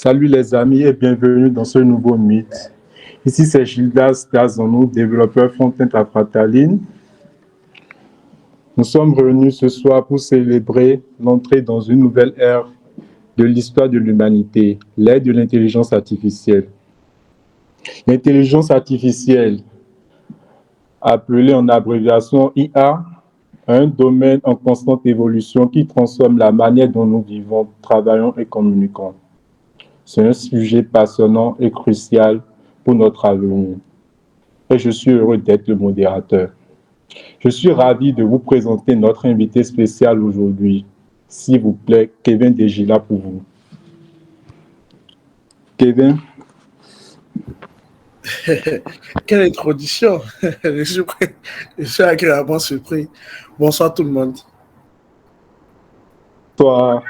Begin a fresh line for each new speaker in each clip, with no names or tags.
Salut les amis et bienvenue dans ce nouveau mythe. Ici c'est Gildas Dazanou, développeur front-end à Frataline. Nous sommes réunis ce soir pour célébrer l'entrée dans une nouvelle ère de l'histoire de l'humanité, l'ère de l'intelligence artificielle. L'intelligence artificielle, appelée en abréviation IA, un domaine en constante évolution qui transforme la manière dont nous vivons, travaillons et communiquons. C'est un sujet passionnant et crucial pour notre avenir. Et je suis heureux d'être le modérateur. Je suis ravi de vous présenter notre invité spécial aujourd'hui. S'il vous plaît, Kevin Degila pour vous. Kevin.
Quelle introduction. Je suis agréablement surpris. Bonsoir tout le monde.
Toi.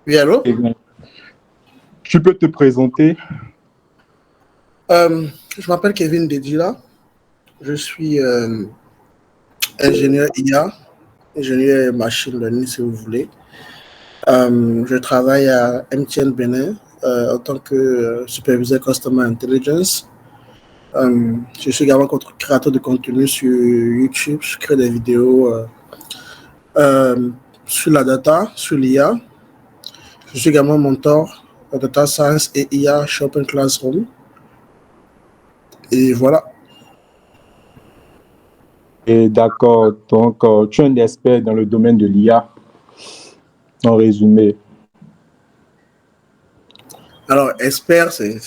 Oui, allô?
Kevin. Tu peux te présenter?
Je m'appelle Kevin Dedila. Je suis ingénieur IA, ingénieur machine learning si vous voulez. Je travaille à MTN Bénin en tant que superviseur Customer Intelligence. Je suis également créateur de contenu sur YouTube. Je crée des vidéos sur la data, sur l'IA. Je suis également mentor en data science et IA chez Open Classroom. Et voilà.
Et d'accord, donc tu es un expert dans le domaine de l'IA, en résumé.
Alors, expert, c'est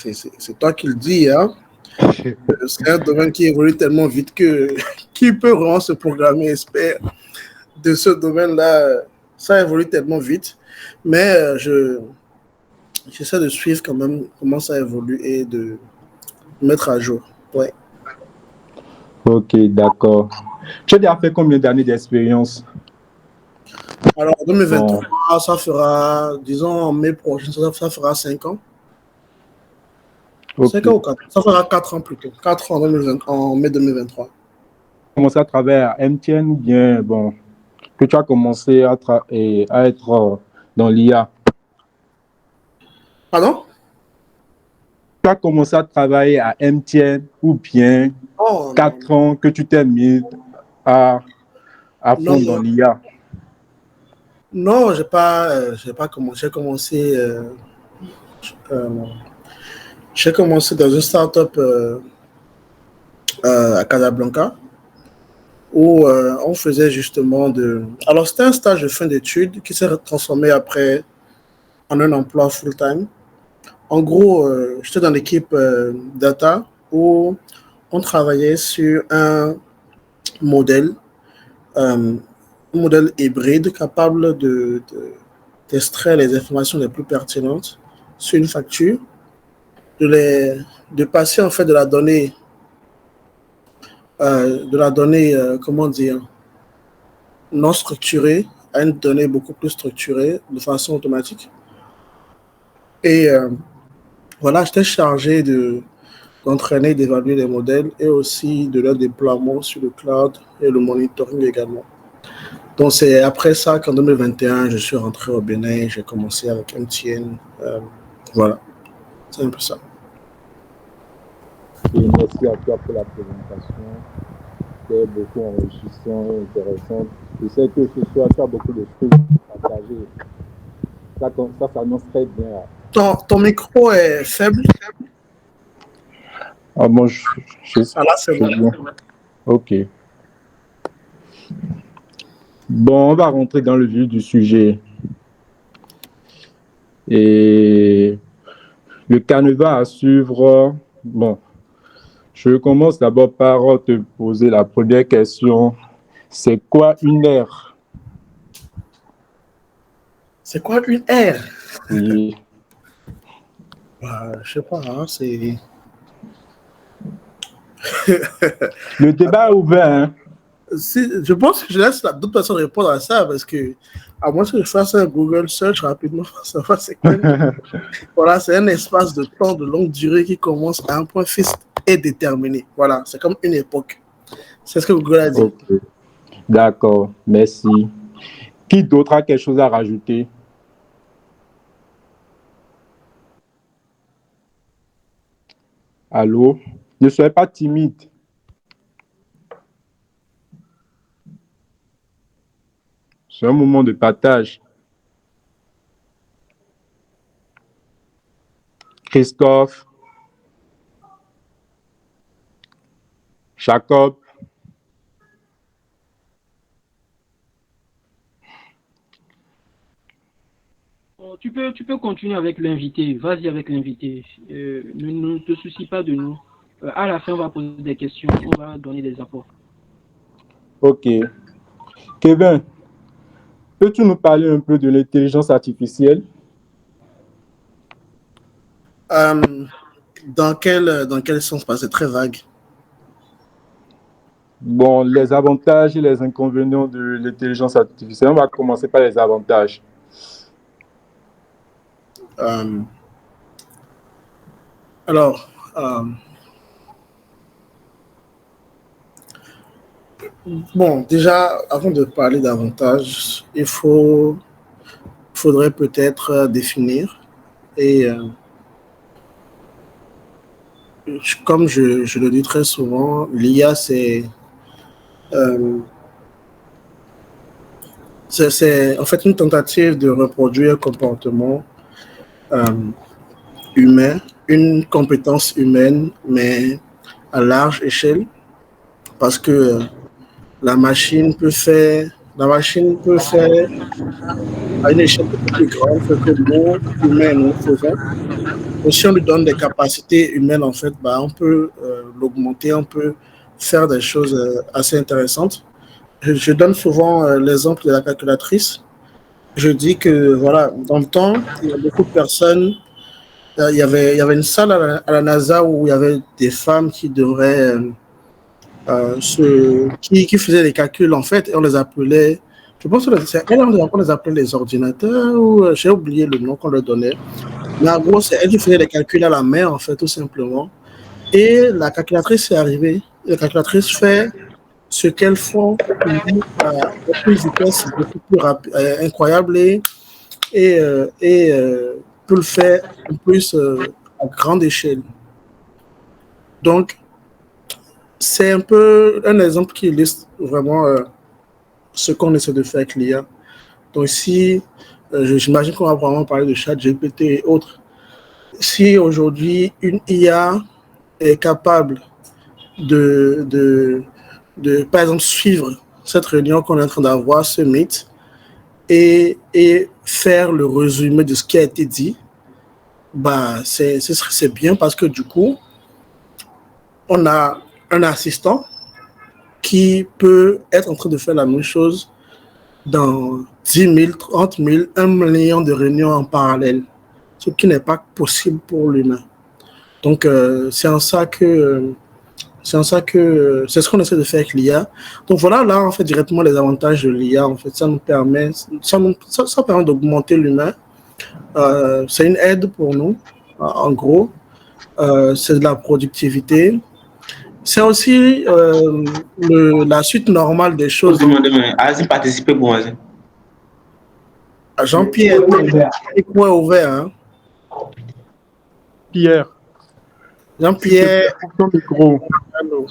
toi qui le dis, hein. C'est un domaine qui évolue tellement vite que qui peut vraiment se programmer expert de ce domaine-là? Ça évolue tellement vite, mais j'essaie de suivre quand même comment ça évolue et de mettre à jour. Ouais.
Ok, d'accord. Tu as déjà fait combien d'années d'expérience?
Alors, en 2023, ça fera, disons, en mai prochain, ça fera 5 ans. Okay. 5 ans ou 4 ans? Ça fera 4 ans plutôt. 4 ans en mai 2023. Tu
as commencé à travailler à MTN ou bien, bon, que tu as commencé à être dans l'IA?
Pardon?
Tu as commencé à travailler à MTN ou bien 4 ans que tu t'es mis à fond dans l'IA?
Non, j'ai pas commencé. J'ai commencé dans une start-up à Casablanca où on faisait justement de... Alors, c'était un stage de fin d'études qui s'est transformé après en un emploi full-time. En gros, j'étais dans l'équipe data où on travaillait sur un modèle hybride capable d'extraire les informations les plus pertinentes sur une facture, de passer en fait de la donnée, comment dire, non structurée à une donnée beaucoup plus structurée de façon automatique. Et voilà, j'étais chargé d'entraîner, d'évaluer les modèles et aussi de leur déploiement sur le cloud et le monitoring également. Donc, c'est après ça qu'en 2021, je suis rentré au Bénin, j'ai commencé avec MTN. Voilà, c'est un peu ça.
Et merci à toi pour la présentation. C'était beaucoup enrichissant et intéressant. Je sais que ce soir, tu as beaucoup de choses à partager. Ça s'annonce très bien.
Ton micro est faible?
Ah bon,
là, c'est bon.
Ok. Bon, on va rentrer dans le vif du sujet. Et le canevas à suivre, bon, je commence d'abord par te poser la première question. C'est quoi une ère?
C'est quoi une ère?
Oui.
Je sais pas, hein, c'est...
Le débat est ouvert, hein?
Je pense que je laisse d'autres personnes répondre à ça parce que, à moins que je fasse un Google search rapidement pour savoir c'est quoi. Voilà, c'est un espace de temps de longue durée qui commence à un point fixe et déterminé. Voilà, c'est comme une époque. C'est ce que Google a dit.
Okay. D'accord, merci. Qui d'autre a quelque chose à rajouter? Allô? Ne soyez pas timide. C'est un moment de partage. Christophe, Jacob,
Tu peux continuer avec l'invité. Vas-y avec l'invité. Ne te soucie pas de nous. À la fin, on va poser des questions. On va donner des apports.
ok. Kevin, peux-tu nous parler un peu de l'intelligence artificielle?
Dans quel sens? Parce que c'est très vague.
Bon, les avantages et les inconvénients de l'intelligence artificielle. On va commencer par les avantages.
Alors, bon, déjà, avant de parler davantage, faudrait peut-être définir. Et comme je le dis très souvent, l'IA, c'est en fait une tentative de reproduire un comportement humain, une compétence humaine, mais à large échelle, parce que la machine peut faire à une échelle beaucoup plus grande ce que nous, humains, nous faisons. Et si on lui donne des capacités humaines, en fait, bah, on peut l'augmenter, on peut faire des choses assez intéressantes. Je donne souvent l'exemple de la calculatrice. Je dis que, voilà, dans le temps, il y a beaucoup de personnes. Il y avait une salle à la NASA où il y avait des femmes qui devraient qui faisaient des calculs, en fait, et on les appelait, je pense que c'est elles qu'on les appelait les ordinateurs, ou j'ai oublié le nom qu'on leur donnait. Mais en gros, c'est elles qui faisaient les calculs à la main, en fait, tout simplement. Et la calculatrice est arrivée. La calculatrice fait ce qu'elles font à beaucoup de vitesse, beaucoup plus rapide, incroyable, et peut le faire en plus à grande échelle. Donc, c'est un peu un exemple qui illustre vraiment ce qu'on essaie de faire avec l'IA. Donc, si j'imagine qu'on va vraiment parler de ChatGPT et autres, si aujourd'hui une IA est capable de par exemple, suivre cette réunion qu'on est en train d'avoir, ce Meet, et faire le résumé de ce qui a été dit, bah, c'est bien parce que du coup, on a un assistant qui peut être en train de faire la même chose dans 10 000, 30 000, 1 million de réunions en parallèle, ce qui n'est pas possible pour l'humain. Donc, c'est en ça que c'est ce qu'on essaie de faire avec l'IA. Donc voilà, là, en fait, directement les avantages de l'IA, en fait, ça permet d'augmenter l'humain. C'est une aide pour nous, en gros. C'est de la productivité. C'est aussi la suite normale des choses.
Allez-y, participez, bon, vas-y.
Jean-Pierre, ton micro est ouvert. Hein?
Pierre.
Jean-Pierre.
Ton micro.
Allô.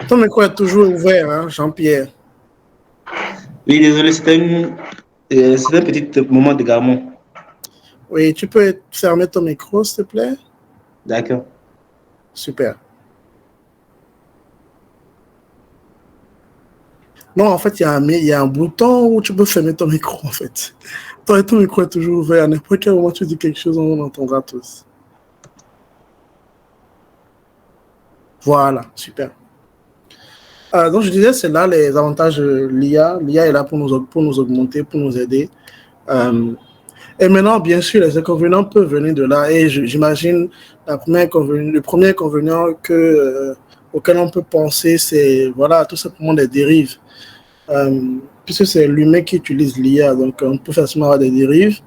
Ton micro est toujours ouvert, hein, Jean-Pierre.
Oui, désolé, c'était un petit moment d'égarement.
Oui, tu peux fermer ton micro, s'il te plaît?
D'accord.
Super. Non, en fait, il y a un bouton où tu peux fermer ton micro, en fait. Ton micro est toujours ouvert. À n'importe quel moment tu dis quelque chose, on entendra tous. Voilà, super. Donc, je disais, c'est là les avantages de l'IA. L'IA est là pour nous augmenter, pour nous aider. Et maintenant, bien sûr, les inconvénients peuvent venir de là. Et j'imagine, le premier inconvénient auquel on peut penser, c'est voilà, tout simplement des dérives. Puisque c'est l'humain qui utilise l'IA, donc on peut facilement avoir des dérives.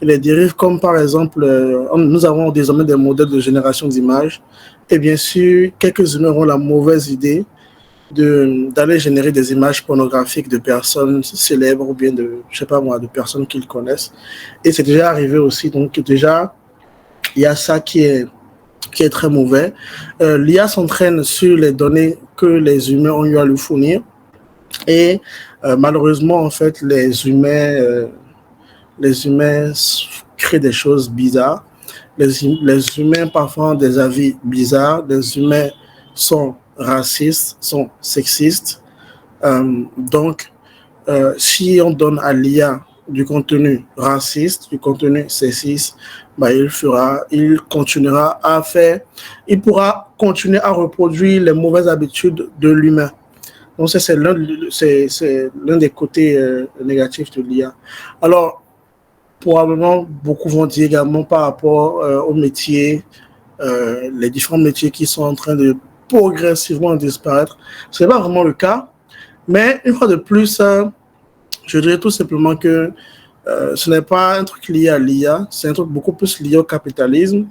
Et les dérives comme par exemple, nous avons désormais des modèles de génération d'images. Et bien sûr, quelques humains auront la mauvaise idée d'aller générer des images pornographiques de personnes célèbres ou bien de, je sais pas moi, de personnes qu'ils connaissent. Et c'est déjà arrivé aussi. Donc, déjà, il y a ça qui est très mauvais. L'IA s'entraîne sur les données que les humains ont eu à lui fournir. Et malheureusement, en fait, les humains créent des choses bizarres. Les humains parfois ont des avis bizarres. Les humains sont racistes, sont sexistes. Donc, si on donne à l'IA du contenu raciste, du contenu sexiste, bah, il continuera à faire, il pourra continuer à reproduire les mauvaises habitudes de l'humain. Donc, c'est l'un des côtés négatifs de l'IA. Alors, probablement, beaucoup vont dire également par rapport aux métiers, les différents métiers qui sont en train de progressivement disparaître. Ce n'est pas vraiment le cas, mais une fois de plus, je dirais tout simplement que ce n'est pas un truc lié à l'IA, c'est un truc beaucoup plus lié au capitalisme.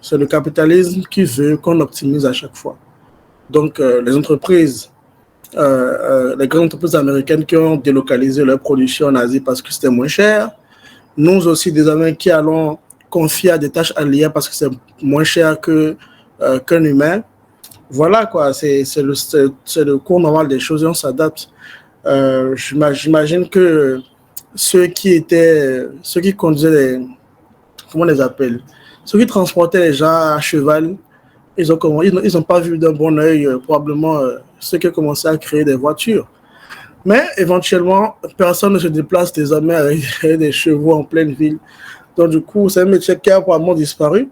C'est le capitalisme qui veut qu'on optimise à chaque fois. Donc, les entreprises, les grandes entreprises américaines qui ont délocalisé leur production en Asie parce que c'était moins cher, nous aussi désormais qui allons confier des tâches à l'IA parce que c'est moins cher qu'un humain. Voilà quoi, c'est le cours normal des choses et on s'adapte. J'imagine que ceux qui conduisaient comment on les appelle, ceux qui transportaient les gens à cheval, ils ont pas vu d'un bon œil probablement ceux qui ont commencé à créer des voitures. Mais éventuellement, personne ne se déplace désormais avec des chevaux en pleine ville. Donc du coup, c'est un métier qui a probablement disparu.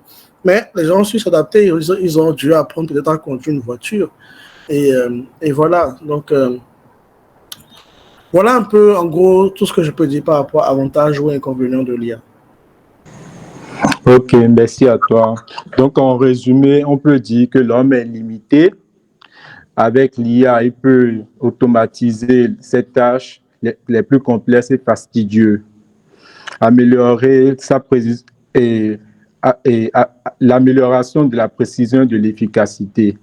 Mais les gens ont su s'adapter, ils ont dû apprendre peut-être à conduire une voiture. Et voilà, donc voilà un peu en gros tout ce que je peux dire par rapport à avantages ou inconvénients de l'IA.
Ok, merci à toi. Donc, en résumé, on peut dire que l'homme est limité. Avec l'IA, il peut automatiser ces tâches les plus complexes et fastidieuses, améliorer l'amélioration de la précision et de l'efficacité.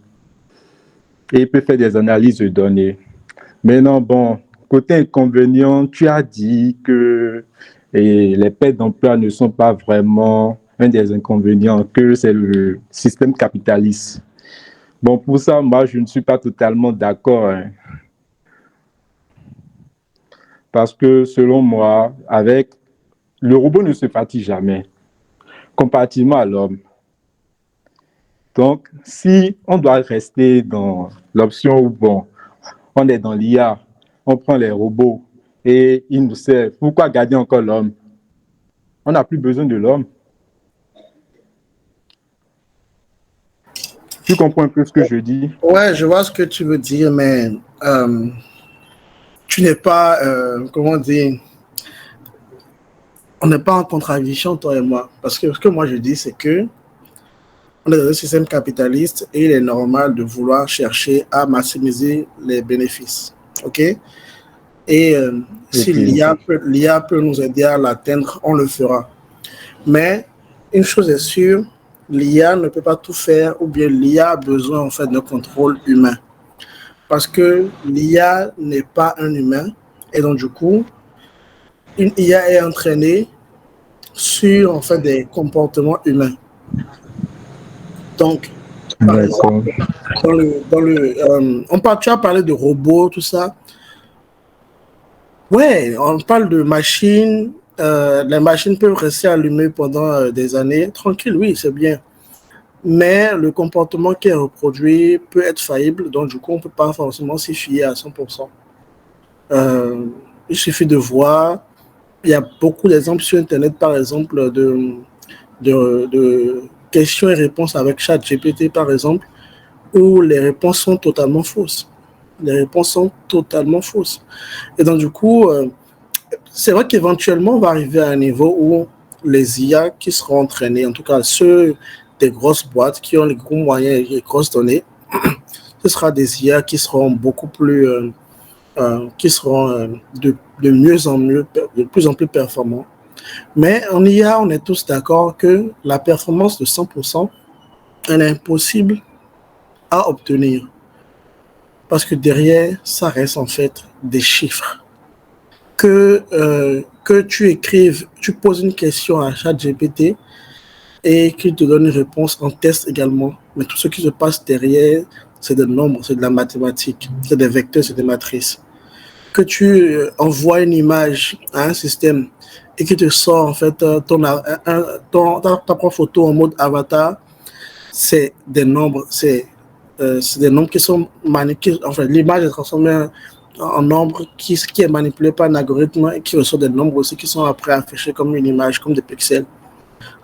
Et il peut faire des analyses de données. Maintenant, bon, côté inconvénient, tu as dit que les pertes d'emploi ne sont pas vraiment un des inconvénients, que c'est le système capitaliste. Bon, pour ça, moi, je ne suis pas totalement d'accord. Hein. Parce que, selon moi, le robot ne se fatigue jamais, comparativement à l'homme. Donc, si on doit rester dans l'option où, bon, on est dans l'IA, on prend les robots et ils nous servent, pourquoi garder encore l'homme? On n'a plus besoin de l'homme. Tu comprends un peu ce que je dis?
Ouais, je vois ce que tu veux dire, mais tu n'es pas, comment dire, on n'est pas en contradiction, toi et moi. Parce que ce que moi je dis, c'est que on est dans un système capitaliste et il est normal de vouloir chercher à maximiser les bénéfices. OK? Et si l'IA peut nous aider à l'atteindre, on le fera. Mais une chose est sûre, l'IA ne peut pas tout faire ou bien l'IA a besoin en fait d'un contrôle humain. Parce que l'IA n'est pas un humain et donc du coup, une IA est entraînée sur en fait des comportements humains. Donc, par exemple, tu as parlé de robots, tout ça. Ouais, on parle de machines. Les machines peuvent rester allumées pendant des années. Tranquille, oui, c'est bien. Mais le comportement qui est reproduit peut être faillible. Donc, du coup, on ne peut pas forcément s'y fier à 100%. Il suffit de voir. Il y a beaucoup d'exemples sur Internet, par exemple, de questions et réponses avec ChatGPT, par exemple, où les réponses sont totalement fausses. Les réponses sont totalement fausses. Et donc, du coup, c'est vrai qu'éventuellement, on va arriver à un niveau où les IA qui seront entraînés, en tout cas ceux des grosses boîtes qui ont les gros moyens et les grosses données, ce sera des IA qui seront beaucoup plus, qui seront de mieux en mieux, de plus en plus performants. Mais en IA, on est tous d'accord que la performance de 100%, elle est impossible à obtenir. parce que derrière, ça reste en fait des chiffres. Que tu écrives, tu poses une question à ChatGPT et qu'il te donne une réponse en test également. Mais tout ce qui se passe derrière, c'est des nombres, c'est de la mathématique, c'est des vecteurs, c'est des matrices. Que tu envoies une image à un système et qu'il te sort en fait ta propre photo en mode avatar, c'est des nombres, c'est des nombres qui sont manipulés. Enfin, l'image est transformée en nombre qui est manipulé par un algorithme et qui reçoit des nombres aussi qui sont après affichés comme une image, comme des pixels.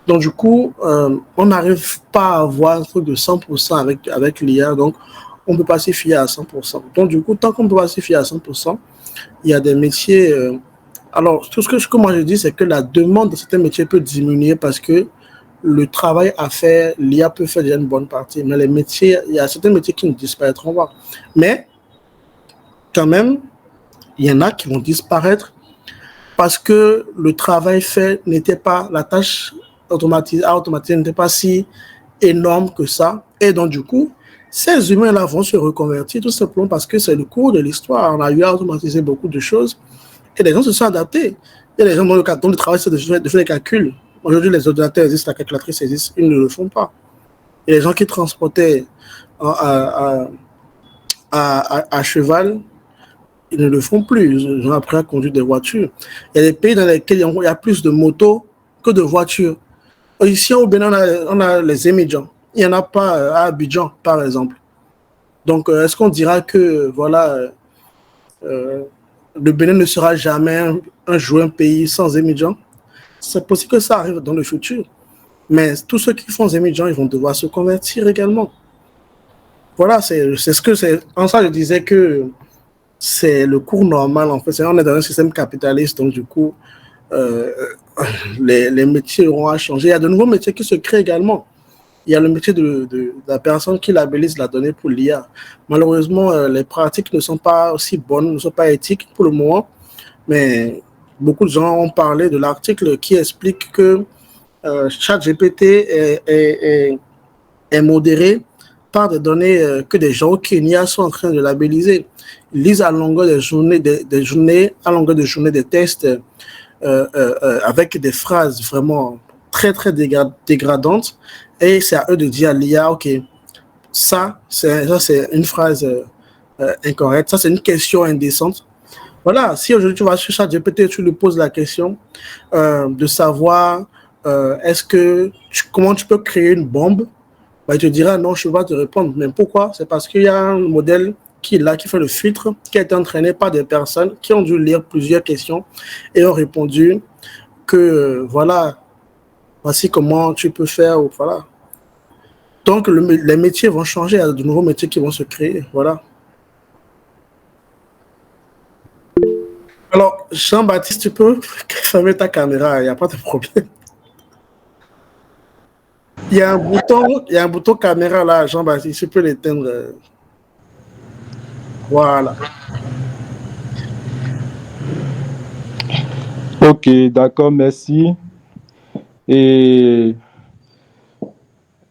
Donc, du coup, on n'arrive pas à avoir un truc de 100% avec l'IA, donc on ne peut pas s'y fier à 100%. Donc, du coup, tant qu'on ne peut pas s'y fier à 100%, il y a des métiers. Alors, tout ce que moi je dis, c'est que la demande de certains métiers peut diminuer parce que le travail à faire, l'IA peut faire déjà une bonne partie. Mais les métiers, il y a certains métiers qui ne disparaîtront pas. Mais, quand même, il y en a qui vont disparaître parce que le travail fait n'était pas, la tâche automatisée n'était pas si énorme que ça. Et donc, du coup, ces humains-là vont se reconvertir tout simplement parce que c'est le cours de l'histoire. On a eu à automatiser beaucoup de choses et les gens se sont adaptés. Il y a des gens dont le travail, c'est de faire des calculs. Aujourd'hui, les ordinateurs existent, la calculatrice existe, ils ne le font pas. Et les gens qui transportaient à cheval, ils ne le font plus. Ils ont appris à conduire des voitures. Il y a des pays dans lesquels il y a plus de motos que de voitures. Ici, au Bénin, on a les émigrants. Il n'y en a pas à Abidjan, par exemple. Donc, est-ce qu'on dira que, voilà, le Bénin ne sera jamais un jour un pays sans émigrants? C'est possible que ça arrive dans le futur. Mais tous ceux qui font émigrants, ils vont devoir se convertir également. Voilà, c'est ce que c'est. En ça, je disais que c'est le cours normal, en fait. On est dans un système capitaliste, donc du coup, les métiers auront à changer. Il y a de nouveaux métiers qui se créent également. Il y a le métier de la personne qui labellise la donnée pour l'IA. Malheureusement, les pratiques ne sont pas aussi bonnes, ne sont pas éthiques pour le moment, mais beaucoup de gens ont parlé de l'article qui explique que ChatGPT est modéré par des données que des gens au Kenya sont en train de labelliser. Ils lisent à longueur de journée, à longueur de journée des tests avec des phrases vraiment très, très dégradantes. Et c'est à eux de dire à l'IA, OK, ça c'est une phrase incorrecte, ça, c'est une question indécente. Voilà, si aujourd'hui tu vas sur ChatGPT, tu lui poses la question de savoir comment tu peux créer une bombe, bah, il te dira non, je ne vais pas te répondre. Mais pourquoi? C'est parce qu'il y a un modèle qui est là, qui fait le filtre, qui a été entraîné par des personnes qui ont dû lire plusieurs questions et ont répondu que voilà, voici comment tu peux faire. Voilà. Donc, les métiers vont changer, il y a de nouveaux métiers qui vont se créer. Voilà. Alors, Jean-Baptiste, tu peux fermer ta caméra, il n'y a pas de problème. Il y a un bouton caméra là, Jean-Baptiste, tu peux l'éteindre. Voilà.
Ok, d'accord, merci. Et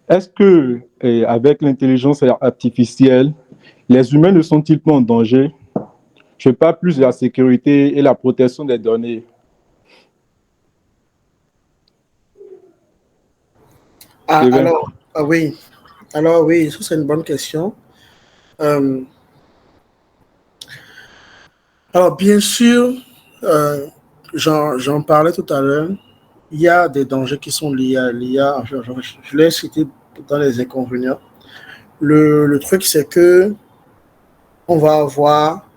est-ce que, avec l'intelligence artificielle, les humains ne sont-ils pas en danger? Je parle plus de la sécurité et la protection des données.
Oui. Alors oui, ça c'est une bonne question. Alors bien sûr, j'en parlais tout à l'heure, il y a des dangers qui sont liés à l'IA. Je l'ai cité dans les inconvénients. Le truc, c'est que on va avoir...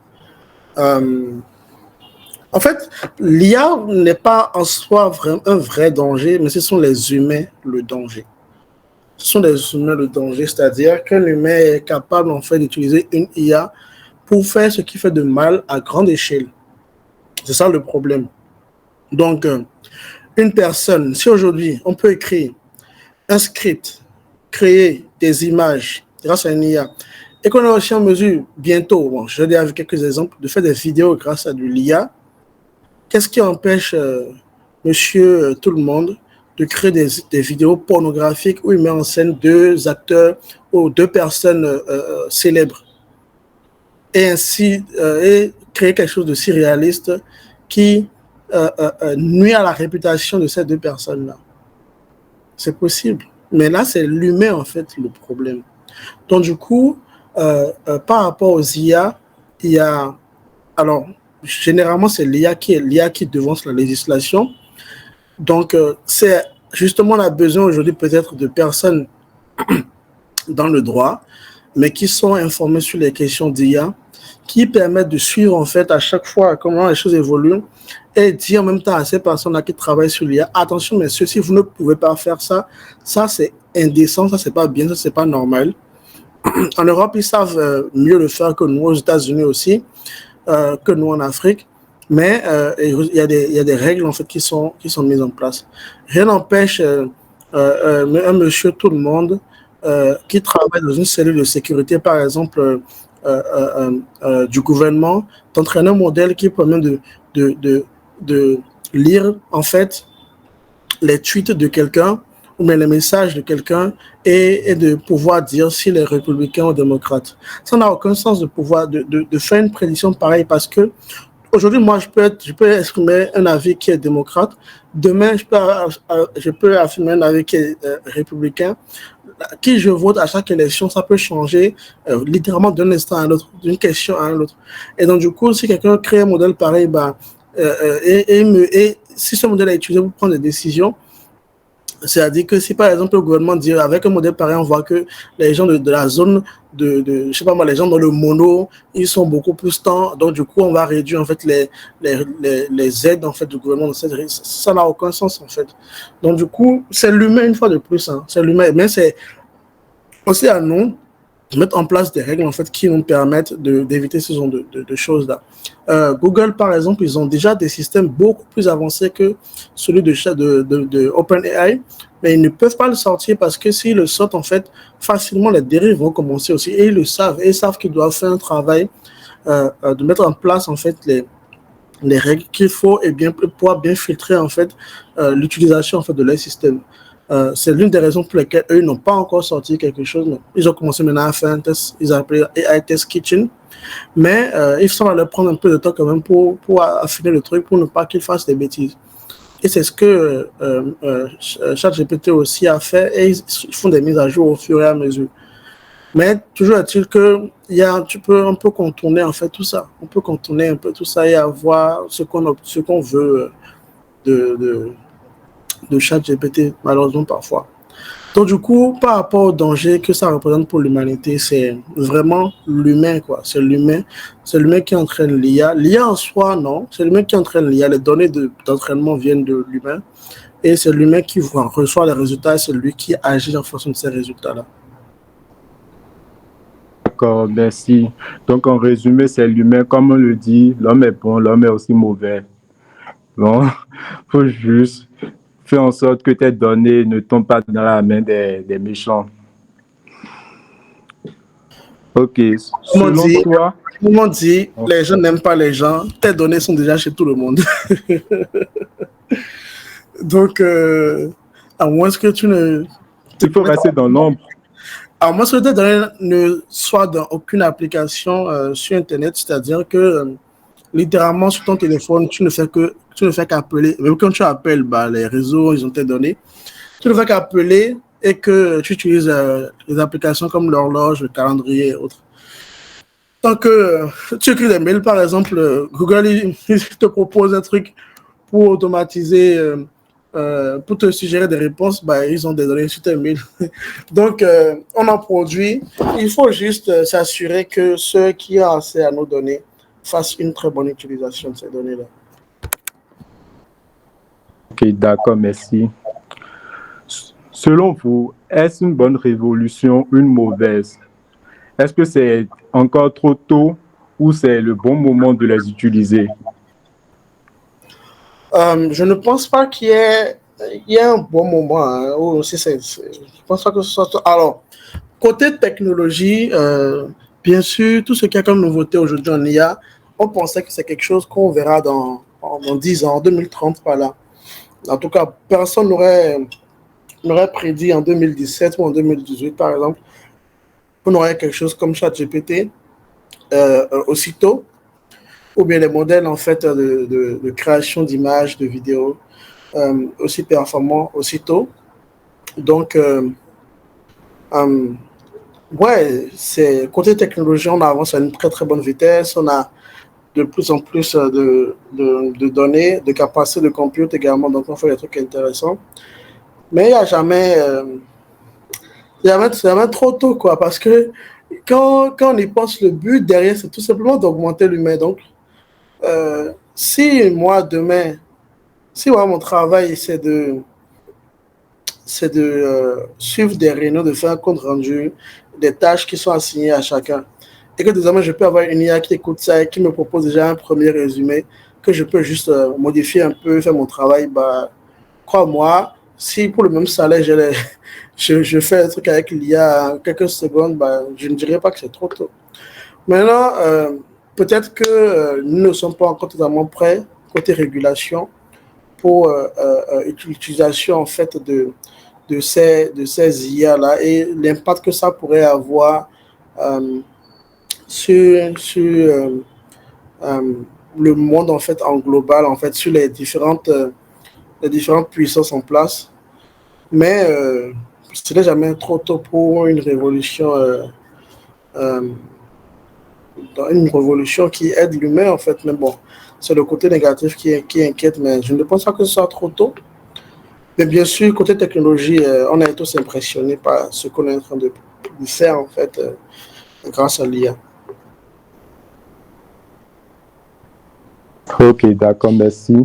en fait, l'IA n'est pas en soi un vrai danger, mais ce sont les humains le danger. Ce sont les humains le danger, c'est-à-dire qu'un humain est capable en fait d'utiliser une IA pour faire ce qui fait de mal à grande échelle. C'est ça le problème. Donc, une personne, si aujourd'hui on peut écrire un script, créer des images grâce à une IA, et qu'on est aussi en mesure bientôt, bon, je vais dire avec quelques exemples, de faire des vidéos grâce à de l'IA, qu'est-ce qui empêche monsieur tout le monde de créer des vidéos pornographiques où il met en scène deux acteurs ou deux personnes célèbres? et ainsi et créer quelque chose de si réaliste qui nuit à la réputation de ces deux personnes-là. C'est possible. Mais là, c'est l'humain, en fait, le problème. Donc, du coup, par rapport aux IA, il y a... Alors, généralement, c'est l'IA qui devance la législation. Donc, c'est justement, on a besoin aujourd'hui peut-être de personnes dans le droit, mais qui sont informées sur les questions d'IA, qui permettent de suivre, en fait, à chaque fois comment les choses évoluent et dire en même temps à ces personnes-là qui travaillent sur l'IA, attention, messieurs, si vous ne pouvez pas faire ça, ça, c'est indécent, ça, c'est pas bien, ça, c'est pas normal. En Europe, ils savent mieux le faire que nous, aux États-Unis aussi, que nous en Afrique. Mais il y a des règles en fait qui sont mises en place. Rien n'empêche un monsieur tout le monde qui travaille dans une cellule de sécurité, par exemple, du gouvernement, d'entraîner un modèle qui permet de lire en fait les tweets de quelqu'un ou bien les messages de quelqu'un et de pouvoir dire s'il est républicain ou démocrate. Ça n'a aucun sens de pouvoir de faire une prédiction pareille parce que aujourd'hui, moi, je peux exprimer un avis qui est démocrate. Demain, je peux affirmer un avis qui est républicain. Qui je vote à chaque élection, ça peut changer littéralement d'un instant à l'autre, d'une question à l'autre. Et donc, du coup, si quelqu'un crée un modèle pareil, et si ce modèle est utilisé pour prendre des décisions, c'est-à-dire que si par exemple le gouvernement dit avec un modèle pareil, on voit que les gens de la zone je sais pas moi, les gens dans le mono, ils sont beaucoup plus temps, donc du coup on va réduire en fait les aides en fait du gouvernement. Ça n'a aucun sens en fait. Donc du coup c'est l'humain une fois de plus, hein, c'est l'humain, mais c'est aussi à nous de mettre en place des règles en fait qui nous permettent d'éviter ce genre de choses là. Google par exemple, ils ont déjà des systèmes beaucoup plus avancés que celui de OpenAI, mais ils ne peuvent pas le sortir parce que s'ils le sortent en fait facilement les dérives vont commencer aussi et ils le savent et ils savent qu'ils doivent faire un travail de mettre en place en fait les règles qu'il faut et bien pouvoir bien filtrer en fait l'utilisation en fait de leur système. C'est l'une des raisons pour lesquelles eux n'ont pas encore sorti quelque chose. Mais ils ont commencé maintenant à faire un test, ils appellent AI Test Kitchen. Mais il faut leur prendre un peu de temps quand même pour affiner le truc, pour ne pas qu'ils fassent des bêtises. Et c'est ce que ChatGPT aussi a fait et ils font des mises à jour au fur et à mesure. Mais toujours est-il que tu peux un peu contourner en fait tout ça. On peut contourner un peu tout ça et avoir ce qu'on veut de ChatGPT, malheureusement parfois. Donc du coup, par rapport au danger que ça représente pour l'humanité, c'est vraiment l'humain, quoi. C'est l'humain qui entraîne l'IA. L'IA en soi, non. C'est l'humain qui entraîne l'IA. Les données d'entraînement viennent de l'humain. Et c'est l'humain qui reçoit les résultats et c'est lui qui agit en fonction de ces résultats-là.
D'accord, merci. Donc en résumé, c'est l'humain, comme on le dit, l'homme est bon, l'homme est aussi mauvais. Bon, faut juste faire en sorte que tes données ne tombent pas dans la main des méchants. Ok, selon toi...
Tout le monde dit, les gens n'aiment pas les gens, tes données sont déjà chez tout le monde. Donc, à moins que tu ne...
Il faut rester dans l'ombre.
À moins que tes données ne soient dans aucune application sur Internet, c'est-à-dire que littéralement sur ton téléphone, tu ne fais qu'appeler. Même quand tu appelles, les réseaux, ils ont tes données. Tu ne fais qu'appeler et que tu utilises les applications comme l'horloge, le calendrier et autres. Tant que tu écris des mails, par exemple, Google il te propose un truc pour automatiser, pour te suggérer des réponses, ils ont des données sur tes mails. Donc, on en produit. Il faut juste s'assurer que ceux qui ont accès à nos données fassent une très bonne utilisation de ces données-là.
Ok, d'accord, merci. Selon vous, est-ce une bonne révolution ou une mauvaise? Est-ce que c'est encore trop tôt ou c'est le bon moment de les utiliser?
Je ne pense pas qu'il y ait un bon moment. Hein, je ne pense pas que ce soit... Alors, côté technologie, bien sûr, tout ce qu'il y a comme nouveauté aujourd'hui en IA, on pensait que c'est quelque chose qu'on verra dans 10 ans, en 2030, par là. En tout cas, personne n'aurait prédit en 2017 ou en 2018, par exemple, qu'on aurait quelque chose comme ChatGPT. aussitôt, ou bien les modèles en fait de création d'images, de vidéos aussi performants aussitôt. Donc, ouais, c'est côté technologie, on avance à une très très bonne vitesse. On a de plus en plus de données, de capacités de compute également. Donc, on fait des trucs intéressants. Mais il n'y a jamais, jamais trop tôt, quoi, parce que quand on y pense, le but derrière, c'est tout simplement d'augmenter l'humain. Donc, si moi, demain, si moi, mon travail, c'est de suivre des réunions, de faire un compte rendu, des tâches qui sont assignées à chacun, et que désormais, je peux avoir une IA qui écoute ça et qui me propose déjà un premier résumé, que je peux juste modifier un peu, faire mon travail, bah, crois-moi, si pour le même salaire, je fais un truc avec l'IA en quelques secondes, bah, je ne dirais pas que c'est trop tôt. Maintenant, peut-être que nous ne sommes pas encore totalement prêts côté régulation pour l'utilisation en fait de ces IA-là et l'impact que ça pourrait avoir sur le monde en fait en global, en fait, sur les différentes puissances en place. Mais ce n'est jamais trop tôt pour une révolution qui aide l'humain, en fait. Mais bon, c'est le côté négatif qui inquiète, mais je ne pense pas que ce soit trop tôt. Mais bien sûr, côté technologie, on est tous impressionnés par ce qu'on est en train de faire, en fait, grâce à l'IA.
Ok, d'accord, merci.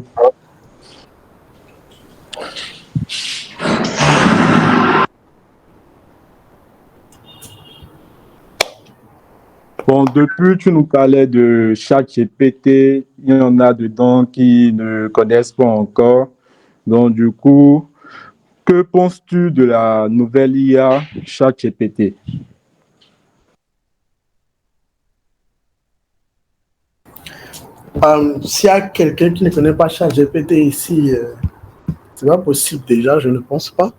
Bon, depuis, tu nous parlais de ChatGPT, il y en a dedans qui ne connaissent pas encore. Donc, du coup, que penses-tu de la nouvelle IA ChatGPT?
S'il y a quelqu'un qui ne connaît pas ChatGPT ici, c'est pas possible déjà, je ne pense pas.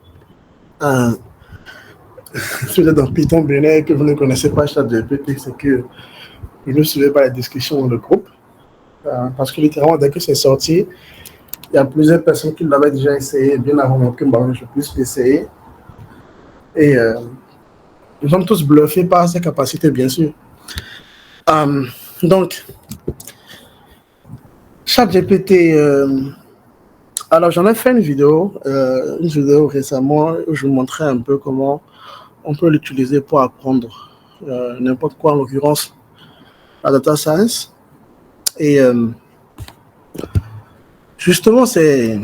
Si vous êtes dans Python Bénin et que vous ne connaissez pas ChatGPT, c'est que vous ne suivez pas les discussions dans le groupe. Parce que littéralement, dès que c'est sorti, il y a plusieurs personnes qui l'avaient déjà essayé bien avant que moi je puisse l'essayer. Et nous sommes tous bluffés par ses capacités, bien sûr. Donc, ChatGPT, alors j'en ai fait une vidéo récemment où je vous montrais un peu comment on peut l'utiliser pour apprendre n'importe quoi, en l'occurrence la data science. Et justement, c'est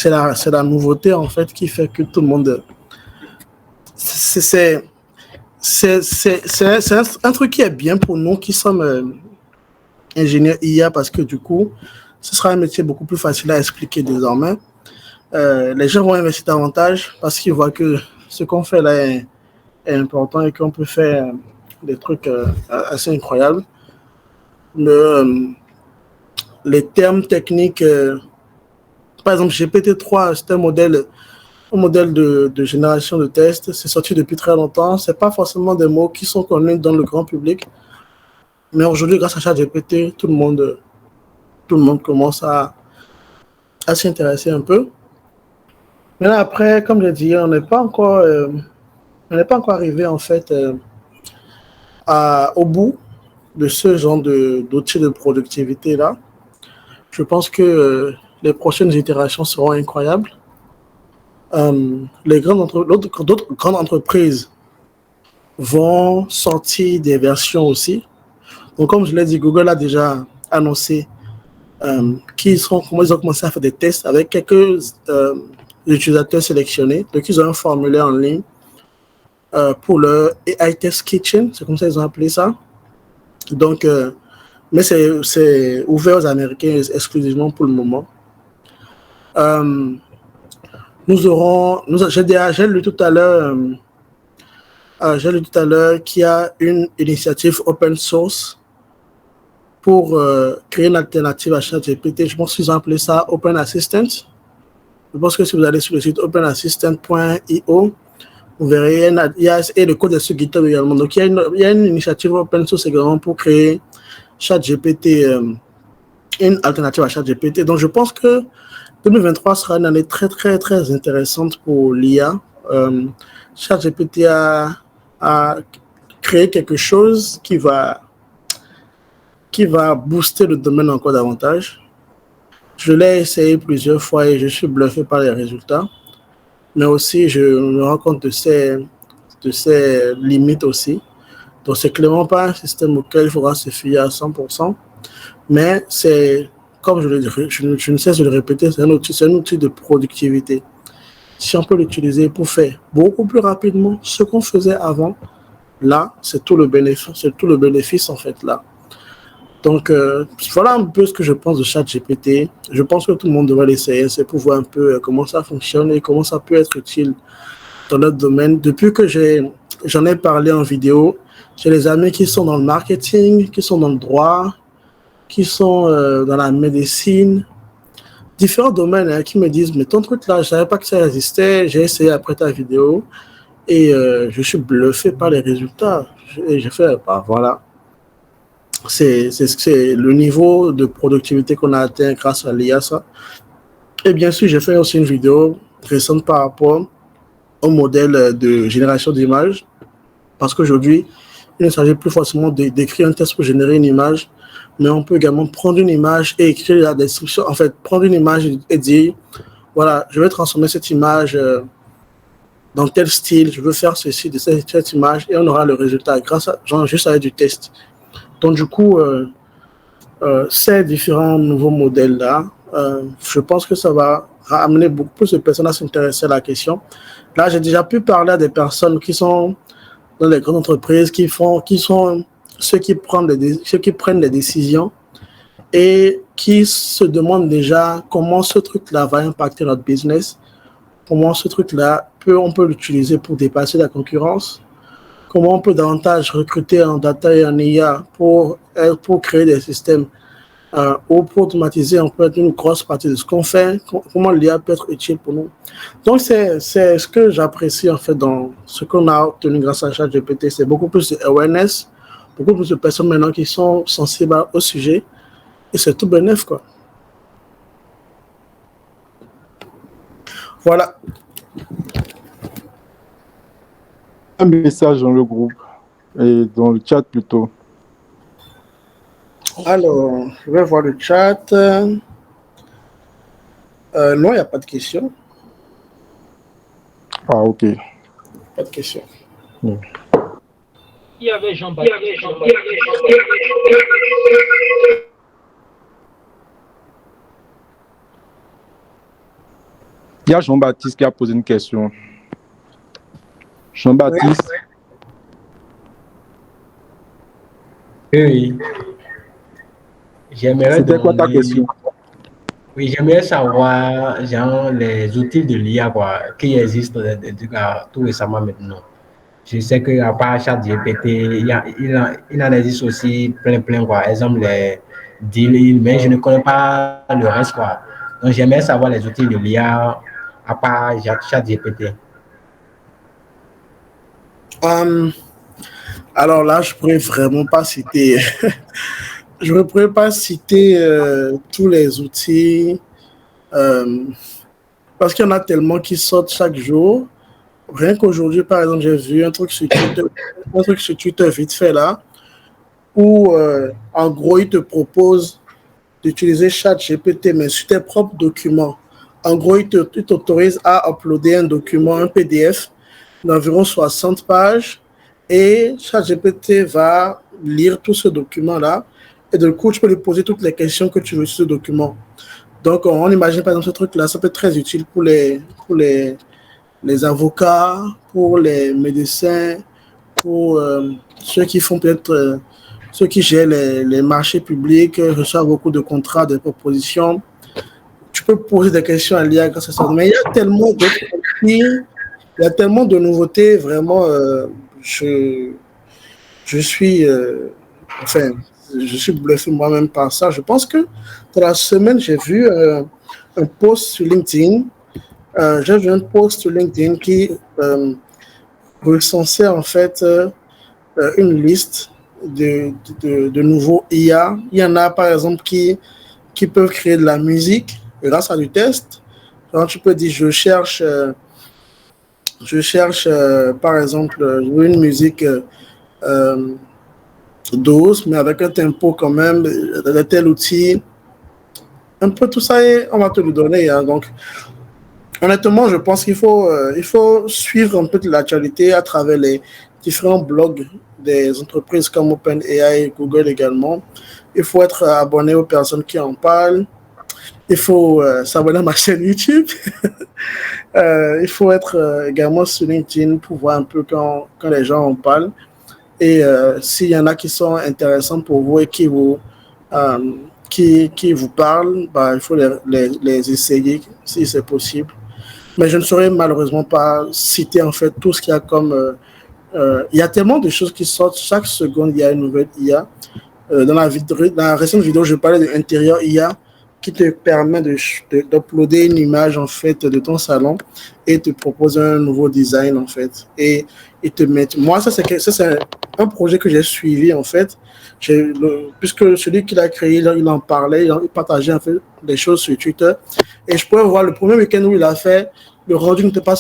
la nouveauté en fait qui fait que tout le monde... C'est un truc qui est bien pour nous qui sommes ingénieurs IA parce que du coup, ce sera un métier beaucoup plus facile à expliquer désormais. Les gens vont investir davantage parce qu'ils voient que ce qu'on fait là est important et qu'on peut faire des trucs assez incroyables. Les termes techniques, par exemple GPT-3, c'est un modèle de génération de tests, c'est sorti depuis très longtemps, c'est pas forcément des mots qui sont connus dans le grand public, mais aujourd'hui grâce à ChatGPT, tout le monde commence à s'y intéresser un peu. Mais là après, comme je dit, on n'est pas encore arrivé en fait au bout de ce genre d'outils de productivité là. Je pense que les prochaines itérations seront incroyables. D'autres grandes entreprises vont sortir des versions aussi. Donc, comme je l'ai dit, Google a déjà annoncé comment ils ont commencé à faire des tests avec quelques utilisateurs sélectionnés. Donc, ils ont un formulaire en ligne pour le AI Test Kitchen, c'est comme ça qu'ils ont appelé ça. Donc, mais c'est ouvert aux Américains exclusivement pour le moment. J'ai lu tout à l'heure qu'il y a une initiative open source pour créer une alternative à ChatGPT. Je pense qu'ils ont appelé ça Open Assistant. Je pense que si vous allez sur le site openassistant.io, Vous verrez, et le code est sur GitHub également. Donc, il y a une initiative open source également pour créer ChatGPT, une alternative à ChatGPT. Donc, je pense que 2023 sera une année très, très, très intéressante pour l'IA. ChatGPT a créé quelque chose qui va booster le domaine encore davantage. Je l'ai essayé plusieurs fois et je suis bluffé par les résultats. Mais aussi, je me rends compte de ses limites aussi. Donc, c'est clairement pas un système auquel il faudra se fier à 100%. Mais c'est, comme je ne cesse de le répéter, c'est un outil de productivité. Si on peut l'utiliser pour faire beaucoup plus rapidement ce qu'on faisait avant, là, c'est tout le bénéfice en fait là. Donc, voilà un peu ce que je pense de ChatGPT. Je pense que tout le monde devrait l'essayer, c'est pour voir un peu comment ça fonctionne et comment ça peut être utile dans notre domaine. Depuis que j'en ai parlé en vidéo, j'ai des amis qui sont dans le marketing, qui sont dans le droit, qui sont dans la médecine, différents domaines qui me disent, mais ton truc là, je ne savais pas que ça existait, j'ai essayé après ta vidéo et je suis bluffé par les résultats. Et j'ai fait, bah voilà. C'est le niveau de productivité qu'on a atteint grâce à l'IA, ça. Et bien sûr, j'ai fait aussi une vidéo récente par rapport au modèle de génération d'images. Parce qu'aujourd'hui, il ne s'agit plus forcément d'écrire un texte pour générer une image, mais on peut également prendre une image et écrire la description. En fait, prendre une image et dire, voilà, je vais transformer cette image dans tel style, je veux faire ceci de cette image, et on aura le résultat grâce à, juste avec du test. Donc, du coup, ces différents nouveaux modèles-là, je pense que ça va amener beaucoup plus de personnes à s'intéresser à la question. Là, j'ai déjà pu parler à des personnes qui sont dans les grandes entreprises, qui sont ceux qui prennent les décisions et qui se demandent déjà comment ce truc-là va impacter notre business, comment ce truc-là, on peut l'utiliser pour dépasser la concurrence, comment on peut davantage recruter en data et en IA pour créer des systèmes ou pour automatiser en fait une grosse partie de ce qu'on fait, comment l'IA peut être utile pour nous. Donc, c'est ce que j'apprécie en fait dans ce qu'on a obtenu grâce à ChatGPT. C'est beaucoup plus de awareness, beaucoup plus de personnes maintenant qui sont sensibles au sujet et c'est tout bénéf, quoi. Voilà.
Un message dans le groupe et dans le chat plutôt.
Alors, je vais voir le chat. Non, il n'y a pas de questions.
Ah, ok.
Pas de questions.
Oui.
Il y avait Jean-Baptiste.
Il y a Jean-Baptiste qui a posé une question. Jean-Baptiste.
Oui. J'aimerais
C'était quoi ta question?
Oui, j'aimerais savoir, genre, les outils de l'IA qui existent tout récemment maintenant. Je sais qu'à part ChatGPT, il en existe aussi plein, quoi. Exemple, les DeepL, mais je ne connais pas le reste, quoi. Donc, j'aimerais savoir les outils de l'IA à part ChatGPT.
Alors là, je pourrais vraiment pas citer. Je ne pourrais pas citer tous les outils parce qu'il y en a tellement qui sortent chaque jour. Rien qu'aujourd'hui, par exemple, j'ai vu un truc sur Twitter vite fait là, où en gros, il te propose d'utiliser ChatGPT, mais sur tes propres documents. En gros, il t'autorise à uploader un document, un PDF d'environ 60 pages, et ChatGPT va lire tout ce document-là, et du coup, tu peux lui poser toutes les questions que tu veux sur ce document. Donc, on imagine par exemple ce truc-là, ça peut être très utile pour les avocats, pour les médecins, pour ceux qui font peut-être, ceux qui gèrent les marchés publics, reçoivent beaucoup de contrats, de propositions. Tu peux poser des questions à l'IA grâce à ça. Mais il y a tellement d'autres outils, il y a tellement de nouveautés, vraiment, je suis, enfin, je suis bluffé moi-même par ça. Je pense que dans la semaine, j'ai vu un post sur LinkedIn. J'ai vu un post sur LinkedIn qui recenser en fait une liste de nouveaux IA. Il y en a par exemple qui peuvent créer de la musique grâce à du test. Alors, tu peux dire je cherche par exemple une musique douce, mais avec un tempo quand même, de tel outil. Un peu tout ça, on va te le donner. Hein. Donc, honnêtement, je pense il faut suivre un peu de l'actualité à travers les différents blogs des entreprises comme OpenAI et Google également. Il faut être abonné aux personnes qui en parlent. Il faut s'abonner à ma chaîne YouTube. Il faut être également sur LinkedIn pour voir un peu quand les gens en parlent. Et s'il y en a qui sont intéressants pour vous et euh, qui vous parlent, bah, il faut les essayer si c'est possible. Mais je ne saurais malheureusement pas citer en fait tout ce qu'il y a comme... il y a tellement de choses qui sortent. Chaque seconde, il y a une nouvelle IA. Dans la récente vidéo, je parlais de l'intérieur IA qui te permet d'uploader une image en fait de ton salon et te propose un nouveau design en fait. Et te mettre... Moi, ça c'est un projet que j'ai suivi en fait. Puisque celui qui l'a créé, il en parlait, il partageait en fait des choses sur Twitter. Et je pouvais voir le premier week-end où il a fait, le rendu n'était pas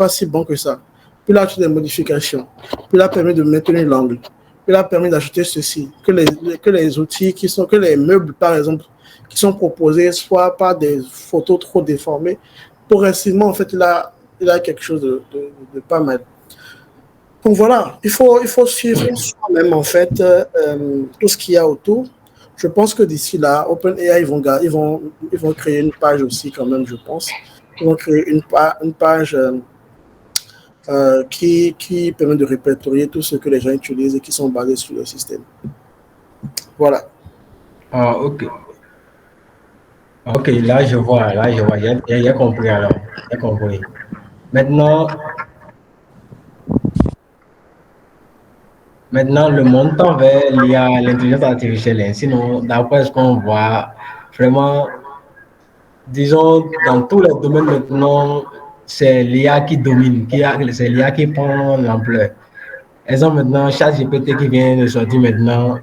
si bon que ça. Puis là, tu as des modifications. Puis là, permis de maintenir l'angle. Puis là, permis d'ajouter ceci. Que les outils que les meubles, par exemple, qui sont proposés, soit pas des photos trop déformées. Progressivement, en fait, il a quelque chose de pas mal. Donc voilà, il faut suivre soi-même, en fait, tout ce qu'il y a autour. Je pense que d'ici là, OpenAI, ils vont créer une page aussi, quand même, je pense. Ils vont créer une page qui permet de répertorier tout ce que les gens utilisent et qui sont basés sur le système. Voilà.
Ah, ok. Ok, là je vois, j'ai compris alors, j'ai compris. Maintenant, le monde tend vers l'intelligence artificielle. Hein. Sinon, d'après ce qu'on voit, vraiment, disons, dans tous les domaines maintenant, c'est l'IA qui domine, c'est l'IA qui prend l'ampleur. Exemple maintenant, ChatGPT qui vient de sortir maintenant,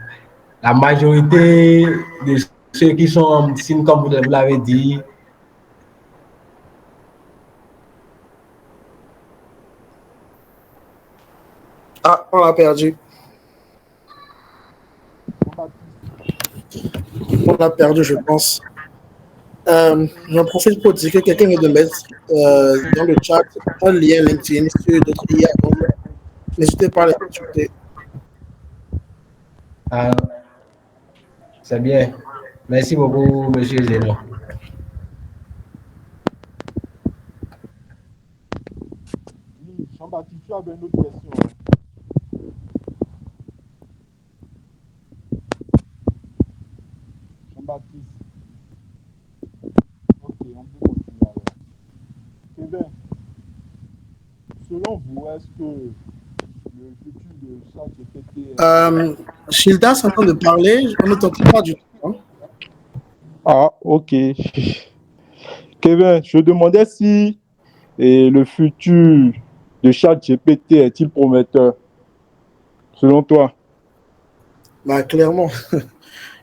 la majorité de ceux qui sont en médecine, comme vous l'avez dit,
Ah, on l'a perdu. On l'a perdu, je pense. J'en profite pour dire que quelqu'un vient de mettre dans le chat un lien LinkedIn sur d'autres IA. Donc, n'hésitez pas à les consulter.
ah, c'est bien. Merci beaucoup, monsieur Zeno.
Jean-Baptiste, tu avais une autre question. Jean-Baptiste. Ok, on peut continuer alors. Kevin, selon vous, est-ce que le futur de ChatGPT...
Shilda est en train de parler, on ne t'entend pas du tout. Hein?
Ah, ok. Kevin, je demandais si le futur de ChatGPT est-il prometteur, selon toi?
Bah, clairement,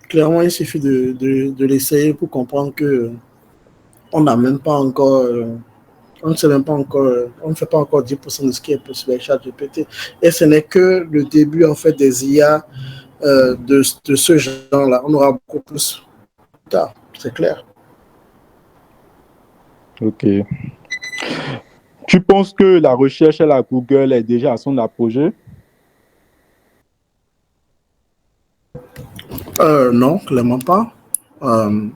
clairement, il suffit de l'essayer pour comprendre que on n'a même pas encore, on ne sait même pas encore, on ne fait pas encore 10% de ce qui est possible avec ChatGPT. Et ce n'est que le début, en fait, des IA de ce genre-là. On aura beaucoup plus tard, c'est clair.
Ok. Tu penses que la recherche à la Google est déjà à son apogée?
Non, clairement pas. Non,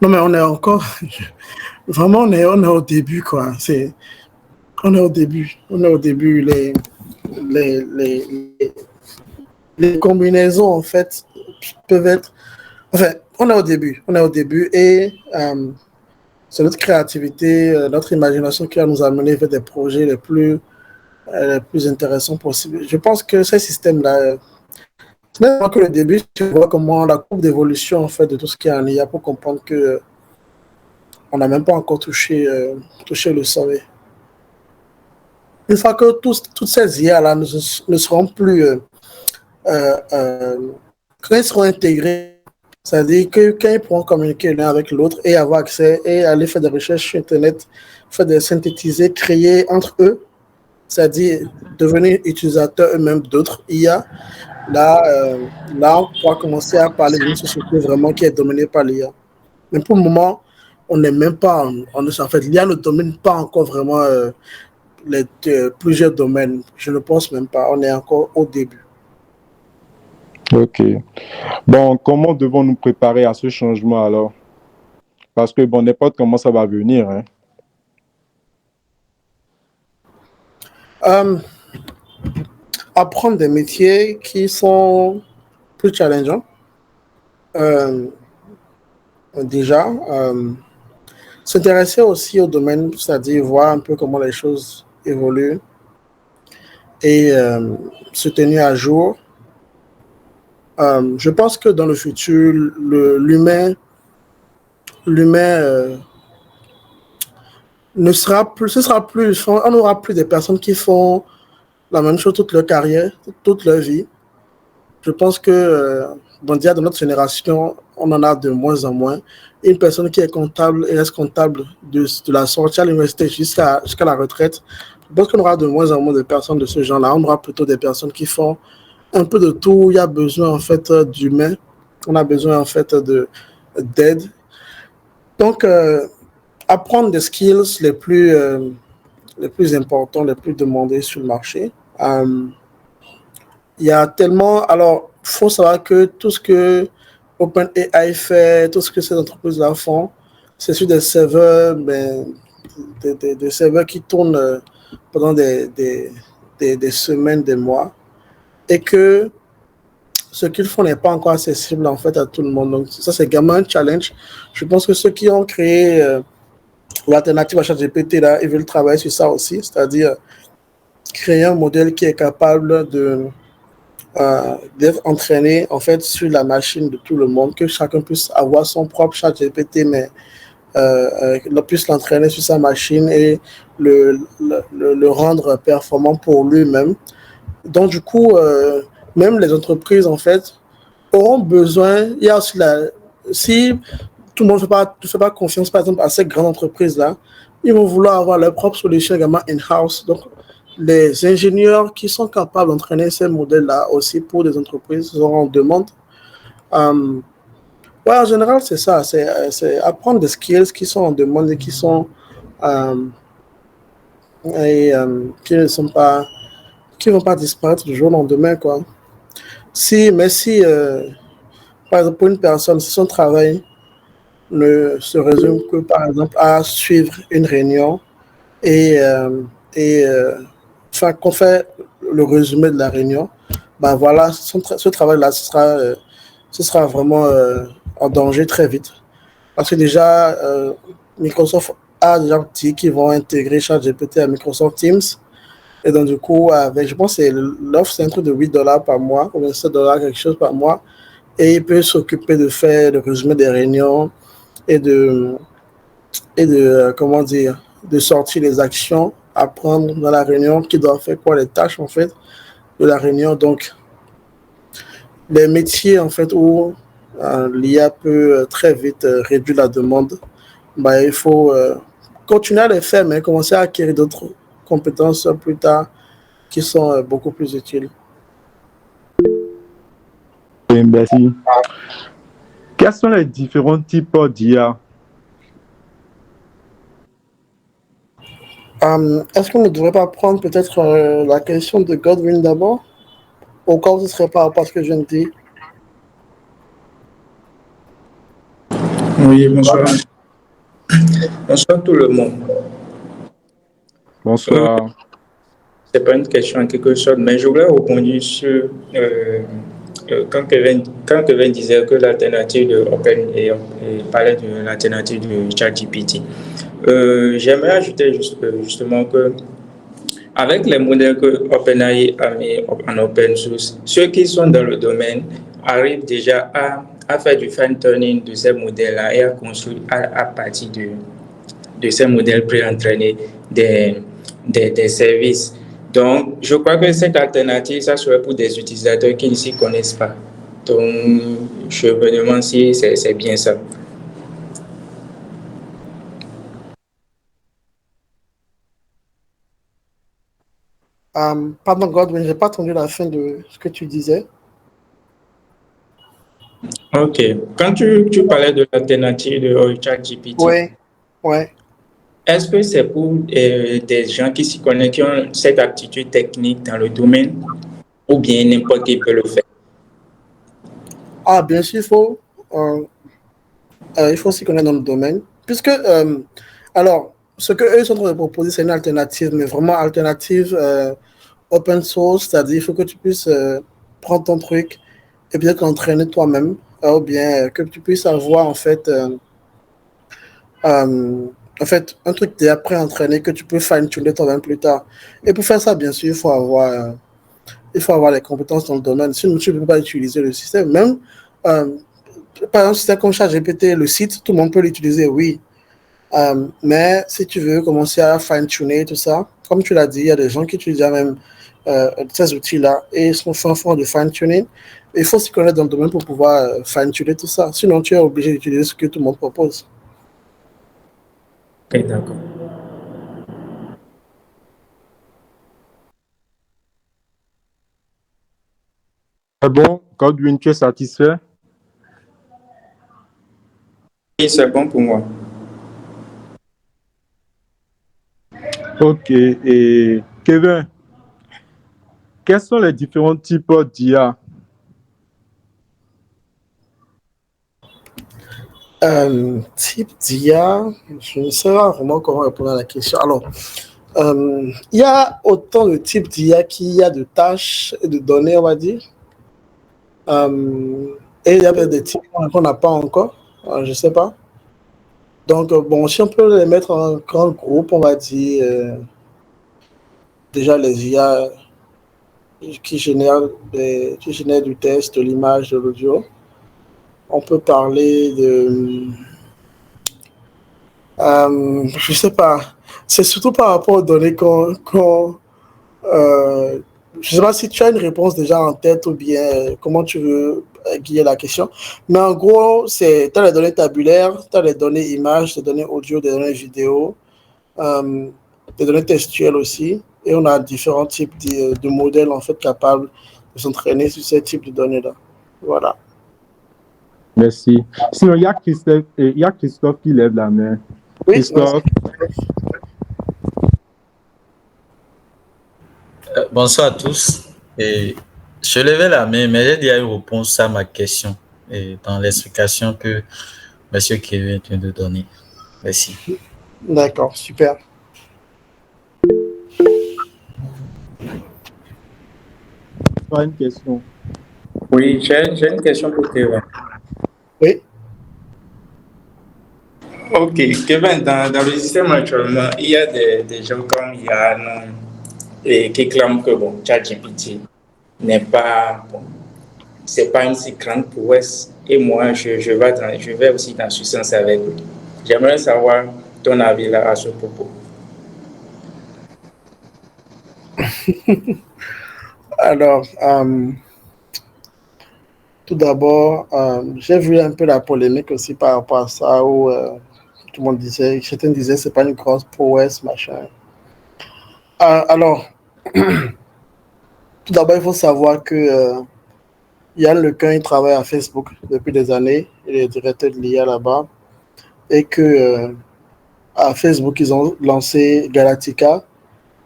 mais on est encore... Vraiment, on est au début, quoi. On est au début. On est au début. Les combinaisons, en fait, peuvent être... Enfin, on est au début. On est au début et c'est notre créativité, notre imagination qui va nous amener vers des projets les plus intéressants possibles. Je pense que ces systèmes-là, ce n'est pas que le début, tu vois comment la courbe d'évolution, en fait, de tout ce qui est en IA pour comprendre que on n'a même pas encore touché le sommet. Une fois que toutes ces IA-là ne seront plus, quand ils seront intégrés, c'est-à-dire que quand ils pourront communiquer l'un avec l'autre et avoir accès et aller faire des recherches sur Internet, faire des synthétiser, créer entre eux, c'est-à-dire devenir utilisateurs eux-mêmes d'autres IA, là, on pourra commencer à parler d'une société vraiment qui est dominée par l'IA. Mais pour le moment, on n'est même pas, en fait, l'IA ne domine pas encore vraiment plusieurs domaines. Je ne pense même pas. On est encore au début.
Ok. Bon, comment devons-nous préparer à ce changement alors? Parce que, bon, n'importe comment ça va venir, hein.
Apprendre des métiers qui sont plus challengeants. Déjà, s'intéresser aussi au domaine, c'est-à-dire voir un peu comment les choses évoluent et se tenir à jour. Je pense que dans le futur, l'humain ne sera plus, ce sera plus, on n'aura plus des personnes qui font la même chose toute leur carrière, toute leur vie. Je pense que, bon, déjà, dans notre génération, on en a de moins en moins. Une personne qui est comptable et reste comptable de la sortie à l'université jusqu'à la retraite, je pense qu'on aura de moins en moins de personnes de ce genre-là. On aura plutôt des personnes qui font un peu de tout. Il y a besoin, en fait, d'humains. On a besoin, en fait, d'aide. Donc, apprendre des skills les plus importants, les plus demandés sur le marché. Il y a tellement... Alors, il faut savoir que tout ce que OpenAI fait, tout ce que ces entreprises-là font, c'est sur des serveurs, des serveurs qui tournent pendant des semaines, des mois, et que ce qu'ils font n'est pas encore accessible en fait à tout le monde. Donc ça, c'est également un challenge. Je pense que ceux qui ont créé l'alternative à ChatGPT, là, ils veulent travailler sur ça aussi, c'est-à-dire créer un modèle qui est capable d'être entraîné en fait sur la machine de tout le monde, que chacun puisse avoir son propre ChatGPT, mais puisse l'entraîner sur sa machine et le rendre performant pour lui-même. Donc du coup, même les entreprises en fait auront besoin, il y a aussi si tout le monde ne fait pas confiance par exemple à ces grandes entreprises-là, ils vont vouloir avoir leur propre solution également in-house. Donc les ingénieurs qui sont capables d'entraîner ces modèles-là aussi pour des entreprises seront en demande. Ouais, en général, c'est ça, c'est apprendre des skills qui sont en demande et qui sont qui ne sont pas, qui vont pas disparaître du jour au lendemain, quoi. Mais si par exemple, pour une personne, si son travail ne se résume que, par exemple, à suivre une réunion et, qu'on fait le résumé de la réunion, ben voilà, ce travail-là, ce sera vraiment en danger très vite. Parce que déjà, Microsoft a déjà dit qu'ils vont intégrer ChatGPT à Microsoft Teams. Et donc, du coup, je pense que l'offre, c'est un truc de $8 par mois, ou bien $7, quelque chose par mois. Et il peut s'occuper de faire le résumé des réunions et comment dire, de sortir les actions à prendre dans la réunion, qui doivent faire quoi, les tâches, en fait, de la réunion. Donc, les métiers, en fait, où l'IA peut très vite réduire la demande, bah, il faut continuer à les faire, mais commencer à acquérir d'autres compétences plus tard qui sont beaucoup plus utiles.
Merci. Quels sont les différents types d'IA?
Est-ce qu'on ne devrait pas prendre peut-être la question de Godwin d'abord? Au cas où ce ne serait pas parce que je viens de dire.
Oui, bonsoir. Bonsoir tout le monde.
Bonsoir.
C'est pas une question en quelque sorte, mais je voulais rebondir sur quand Kevin disait que l'alternative de OpenAI parlait de l'alternative de ChatGPT. J'aimerais ajouter justement que avec les modèles que OpenAI a mis en open source, ceux qui sont dans le domaine arrivent déjà à faire du fine-tuning de ces modèles-là et à construire à partir de ces modèles pré-entraînés des services. Donc, je crois que cette alternative, ça serait pour des utilisateurs qui ne s'y connaissent pas. Donc, je me demande si c'est bien ça.
Pardon, Godwin, j'ai pas entendu la fin de ce que tu disais.
Ok. Quand tu parlais de l'alternative de ChatGPT,
Ouais.
est-ce que c'est pour des gens qui s'y connaissent, qui ont cette aptitude technique dans le domaine, ou bien n'importe qui peut le faire?
Ah, bien sûr, il faut s'y connaître dans le domaine. Puisque, alors, ce qu'eux sont en train de proposer, c'est une alternative, mais vraiment alternative open source, c'est-à-dire il faut que tu puisses prendre ton truc et peut-être l'entraîner toi-même, ou bien que tu puisses avoir en fait un truc déjà pré-entraîné que tu peux fine-tuner toi-même plus tard. Et pour faire ça, bien sûr, il faut avoir les compétences dans le domaine. Sinon, tu ne peux pas utiliser le système. Même, par exemple, si c'est comme ChatGPT, le site, tout le monde peut l'utiliser, oui. Mais si tu veux commencer à fine-tuner tout ça, comme tu l'as dit, il y a des gens qui utilisent déjà même ces outils-là et ils sont fort de fine-tuning. Il faut s'y connaître dans le domaine pour pouvoir fine-tuner tout ça. Sinon, tu es obligé d'utiliser ce que tout le monde propose.
Ok, d'accord.
C'est bon, Godwin, tu es satisfait?
Oui, c'est bon pour moi.
Ok, et Kevin, quels sont les différents types d'IA?
Type d'IA, je ne sais pas vraiment comment répondre à la question. Alors, il y a autant de types d'IA qu'il y a de tâches et de données, on va dire. Et il y a des types qu'on n'a pas encore, je ne sais pas. Donc, bon, si on peut les mettre en grand groupe, on va dire déjà les IA qui génèrent du texte, de l'image, de l'audio. On peut parler de... je ne sais pas. C'est surtout par rapport aux données je ne sais pas si tu as une réponse déjà en tête ou bien comment tu veux guider la question. Mais en gros, tu as les données tabulaires, tu as les données images, des données audio, des données vidéo, euh, des données textuelles aussi. Et on a différents types de modèles en fait capables de s'entraîner sur ces types de données-là. Voilà.
Merci. Sinon, il y a Christophe qui lève la main.
Oui,
Christophe.
Bonsoir à tous. Et je levais la main, mais j'ai déjà eu réponse à ma question dans l'explication que M. Kevin vient de donner. Merci.
D'accord, super.
Pas une question.
Oui, j'ai une question pour Kevin.
Oui.
Ok, Kevin, dans le système actuellement, il y a des gens comme Yann qui clament que bon, ChatGPT n'est pas, bon, c'est pas une si grande prouesse. Et moi, je vais aussi dans ce sens avec lui. J'aimerais savoir ton avis là à ce propos.
Alors, tout d'abord, j'ai vu un peu la polémique aussi par rapport à ça où tout le monde disait, certains disaient c'est pas une grosse prouesse, machin. Alors, tout d'abord, il faut savoir que Yann Lequin, il travaille à Facebook depuis des années. Il est directeur de l'IA là-bas. Et que à Facebook, ils ont lancé Galactica,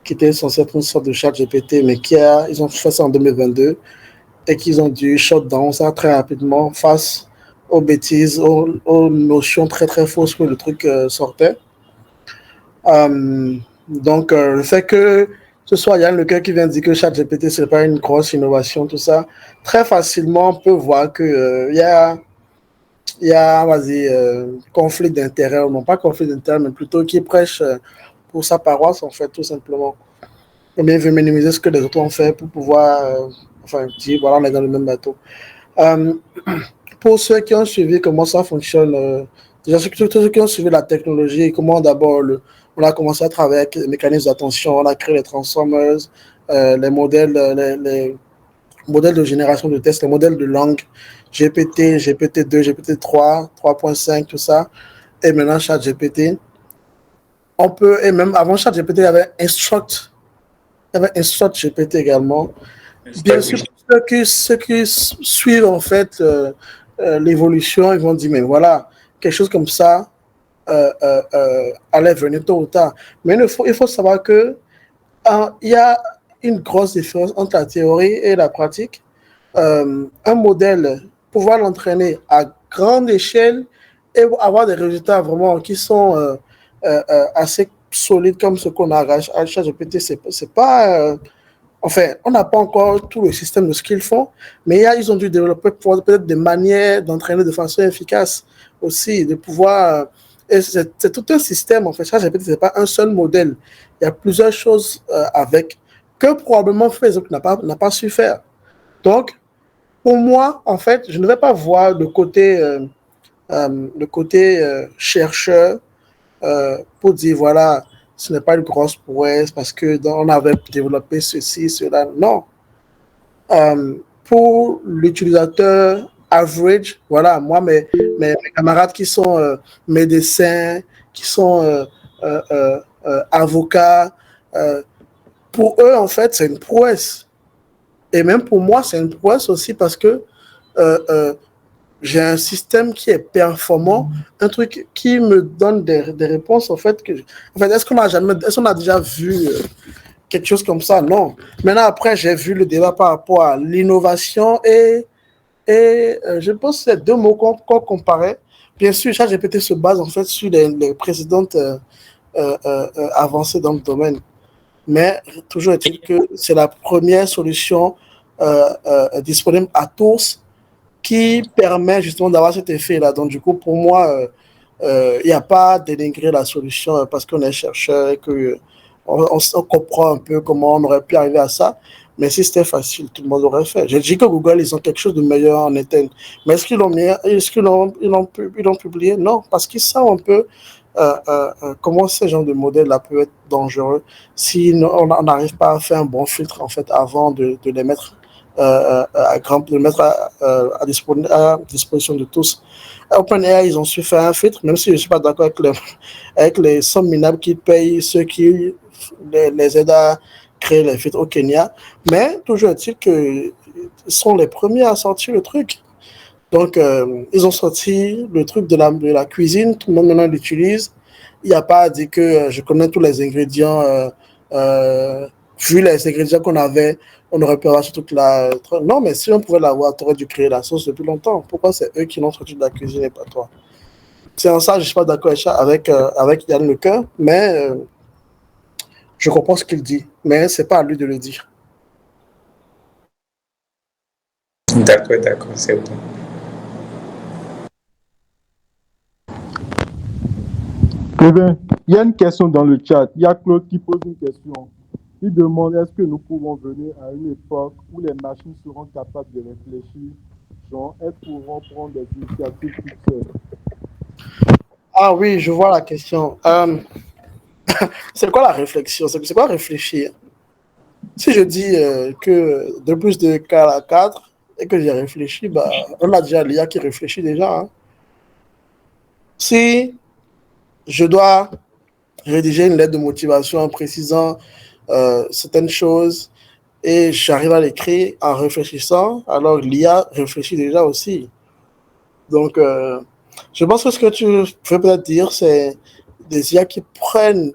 qui était censé être une sorte de chat GPT, mais ils ont fait ça en 2022 et qu'ils ont dû shut down ça très rapidement face aux bêtises, aux notions très très fausses que le truc sortait. Donc, le fait que ce soit Yann Lequin qui vient de dire que ChatGPT, ce n'est pas une grosse innovation, tout ça, très facilement, on peut voir qu'il y a vas-y, conflit d'intérêts, ou non pas conflit d'intérêts, mais plutôt qui prêche pour sa paroisse, en fait, tout simplement. Ou bien veut minimiser ce que les autres ont fait pour pouvoir dire, voilà, on est dans le même bateau. Pour ceux qui ont suivi comment ça fonctionne, déjà ceux qui ont suivi la technologie et comment d'abord on a commencé à travailler avec les mécanismes d'attention, on a créé les transformers, les modèles de génération de tests, les modèles de langue, GPT, GPT-2, GPT-3, 3.5, tout ça, et maintenant ChatGPT. On peut, et même avant ChatGPT, il y avait Instruct GPT également. Bien sûr, ceux qui suivent en fait l'évolution, ils vont dire, mais voilà, quelque chose comme ça allait venir tôt ou tard. Mais il faut savoir que il y a une grosse différence entre la théorie et la pratique. Un modèle, pouvoir l'entraîner à grande échelle et avoir des résultats vraiment qui sont assez solides comme ce qu'on a à ChatGPT, c'est pas... enfin, on n'a pas encore tout le système de ce qu'ils font, mais ils ont dû développer peut-être des manières d'entraîner de façon efficace aussi, de pouvoir... et c'est tout un système, en fait. ChatGPT, ce n'est pas un seul modèle. Il y a plusieurs choses avec que probablement Facebook n'a pas su faire. Donc, pour moi, en fait, je ne vais pas voir le côté chercheur pour dire, voilà, ce n'est pas une grosse prouesse parce qu'on avait développé ceci, cela. Non. Pour l'utilisateur average, voilà, moi, mes camarades qui sont médecins, qui sont avocats, pour eux, en fait, c'est une prouesse. Et même pour moi, c'est une prouesse aussi parce que j'ai un système qui est performant, un truc qui me donne des réponses, en fait. Est-ce qu'on a déjà vu quelque chose comme ça? Non. Maintenant, après, j'ai vu le débat par rapport à l'innovation et je pense que c'est deux mots qu'on comparait. Bien sûr, ChatGPT se base en fait sur les précédentes avancées dans le domaine. Mais toujours est-il que c'est la première solution disponible à tous qui permet justement d'avoir cet effet-là. Donc, du coup, pour moi, il n'y a pas à dénigrer la solution parce qu'on est chercheur et qu'on comprend un peu comment on aurait pu arriver à ça. Mais si c'était facile, tout le monde l'aurait fait. J'ai dit que Google, ils ont quelque chose de meilleur en interne. Mais est-ce qu'ils l'ont publié? Non, parce qu'ils savent un peu comment ce genre de modèle-là peut être dangereux si on n'arrive pas à faire un bon filtre en fait avant de les mettre à disposition de tous. OpenAI, ils ont su faire un filtre, même si je ne suis pas d'accord avec les sommes minables qu'ils payent ceux qui les aident à créer les filtres au Kenya. Mais toujours est-il qu'ils sont les premiers à sortir le truc. Donc, ils ont sorti le truc de la cuisine, tout le monde maintenant l'utilise. Il n'y a pas à dire que je connais tous les ingrédients. Vu les ingrédients qu'on avait, on aurait pu avoir ce truc-là. Non, mais si on pouvait l'avoir, tu aurais dû créer la sauce depuis longtemps. Pourquoi c'est eux qui l'ont sorti de la cuisine et pas toi? C'est en ça que je ne suis pas d'accord avec Yann Lecoeur, mais je comprends ce qu'il dit. Mais ce n'est pas à lui de le dire.
D'accord, c'est bon.
Kevin, il y a une question dans le chat. Il y a Claude qui pose une question. Il demande est-ce que nous pouvons venir à une époque où les machines seront capables de réfléchir, genre elles pourront prendre des initiatives toutes seules.
Ah oui, je vois la question. C'est quoi la réflexion? C'est quoi réfléchir? Si je dis que 2 plus 2 égale à 4 et que j'ai réfléchi, bah, on a déjà l'IA qui réfléchit déjà. Hein. Si je dois rédiger une lettre de motivation en précisant certaines choses et j'arrive à l'écrire en réfléchissant, alors l'IA réfléchit déjà aussi. Donc, je pense que ce que tu veux peut-être dire, c'est des IA qui prennent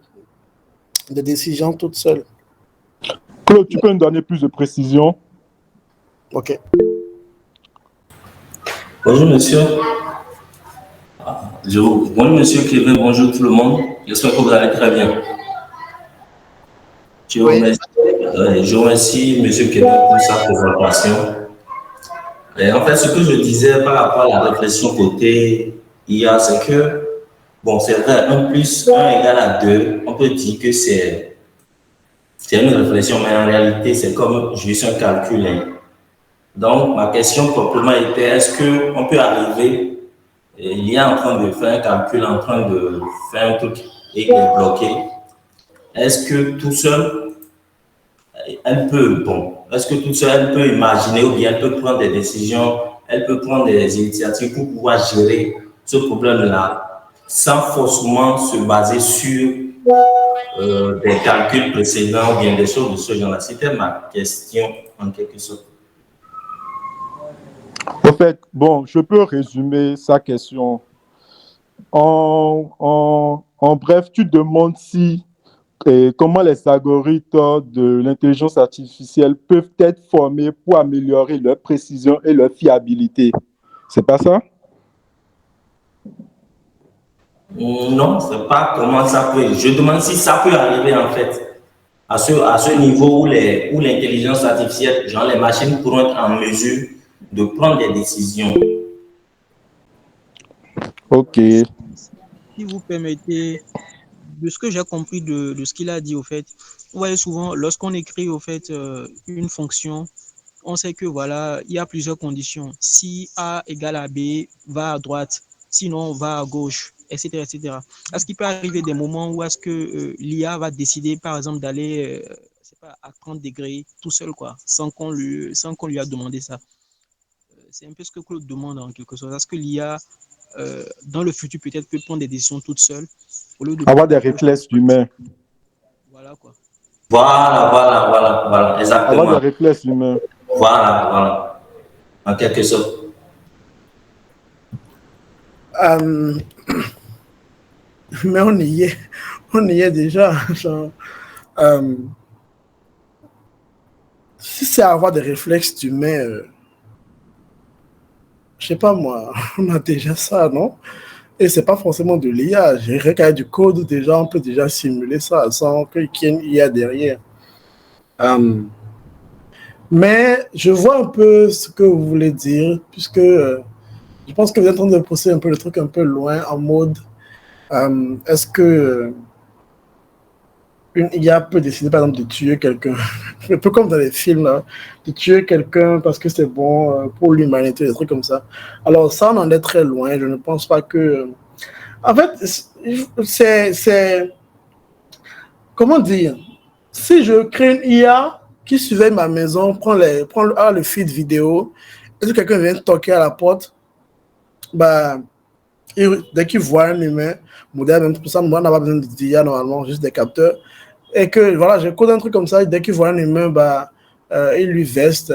des décisions toutes seules.
Claude, tu peux nous donner plus de précision?
Ok.
Bonjour monsieur. Bonjour monsieur Kevin, bonjour tout le monde. J'espère que vous allez très bien. Je remercie monsieur Kevin pour sa présentation. Et en fait, ce que je disais par rapport à la réflexion côté IA, c'est que, bon, c'est vrai, 1 plus 1 égale à 2, on peut dire que c'est une réflexion, mais en réalité, c'est comme juste un calcul. Donc, ma question proprement était, est-ce qu'on peut arriver, l'IA en train de faire un calcul, en train de faire un truc et qu'il est bloqué, est-ce que tout seul, est-ce que toute seule, elle peut imaginer ou bien elle peut prendre des décisions, elle peut prendre des initiatives pour pouvoir gérer ce problème-là sans forcément se baser sur des calculs précédents ou bien des choses de ce genre-là? C'était ma question en quelque sorte.
En fait, bon, je peux résumer sa question. En bref, tu demandes si et comment les algorithmes de l'intelligence artificielle peuvent être formés pour améliorer leur précision et leur fiabilité. C'est pas ça?
Non, c'est pas comment ça peut. Je demande si ça peut arriver en fait à ce niveau où l'intelligence artificielle, genre les machines pourront être en mesure de prendre des décisions.
Ok.
Si vous permettez, de ce que j'ai compris de ce qu'il a dit, au fait, vous voyez souvent, lorsqu'on écrit, au fait, une fonction, on sait que, voilà, il y a plusieurs conditions. Si A égale à B, va à droite, sinon va à gauche, etc., etc. Est-ce qu'il peut arriver des moments où est-ce que l'IA va décider, par exemple, d'aller, c'est pas, à 30 degrés tout seul, quoi, sans qu'on lui a demandé ça? C'est un peu ce que Claude demande en quelque sorte. Est-ce que l'IA, dans le futur, peut-être peut prendre des décisions toute seule au lieu de
Avoir
demander
des
à gauche?
réflexes humains.
Voilà quoi.
Voilà,
Avoir des
exactement.
réflexes humains.
Voilà, en quelque sorte.
Mais on y est déjà. Genre, si c'est avoir des réflexes humains, je sais pas moi, on a déjà ça, non? Et c'est pas forcément de l'IA. J'ai regardé du code, déjà, on peut déjà simuler ça sans qu'il y ait une IA derrière. Mais je vois un peu ce que vous voulez dire, puisque je pense que vous êtes en train de pousser un peu le truc un peu loin, en mode, est-ce que une IA peut décider, par exemple, de tuer quelqu'un, un peu comme dans les films, là, de tuer quelqu'un parce que c'est bon pour l'humanité, des trucs comme ça. Alors ça, on en est très loin. Je ne pense pas que... En fait, c'est... Comment dire? Si je crée une IA qui surveille ma maison, prend le feed vidéo, et si quelqu'un vient toquer à la porte, bah, dès qu'il voit un humain, moderne, même pour ça, moi, on n'a pas besoin d'IA normalement, juste des capteurs. Et que voilà, je code un truc comme ça, dès qu'il voit un humain, bah, il lui veste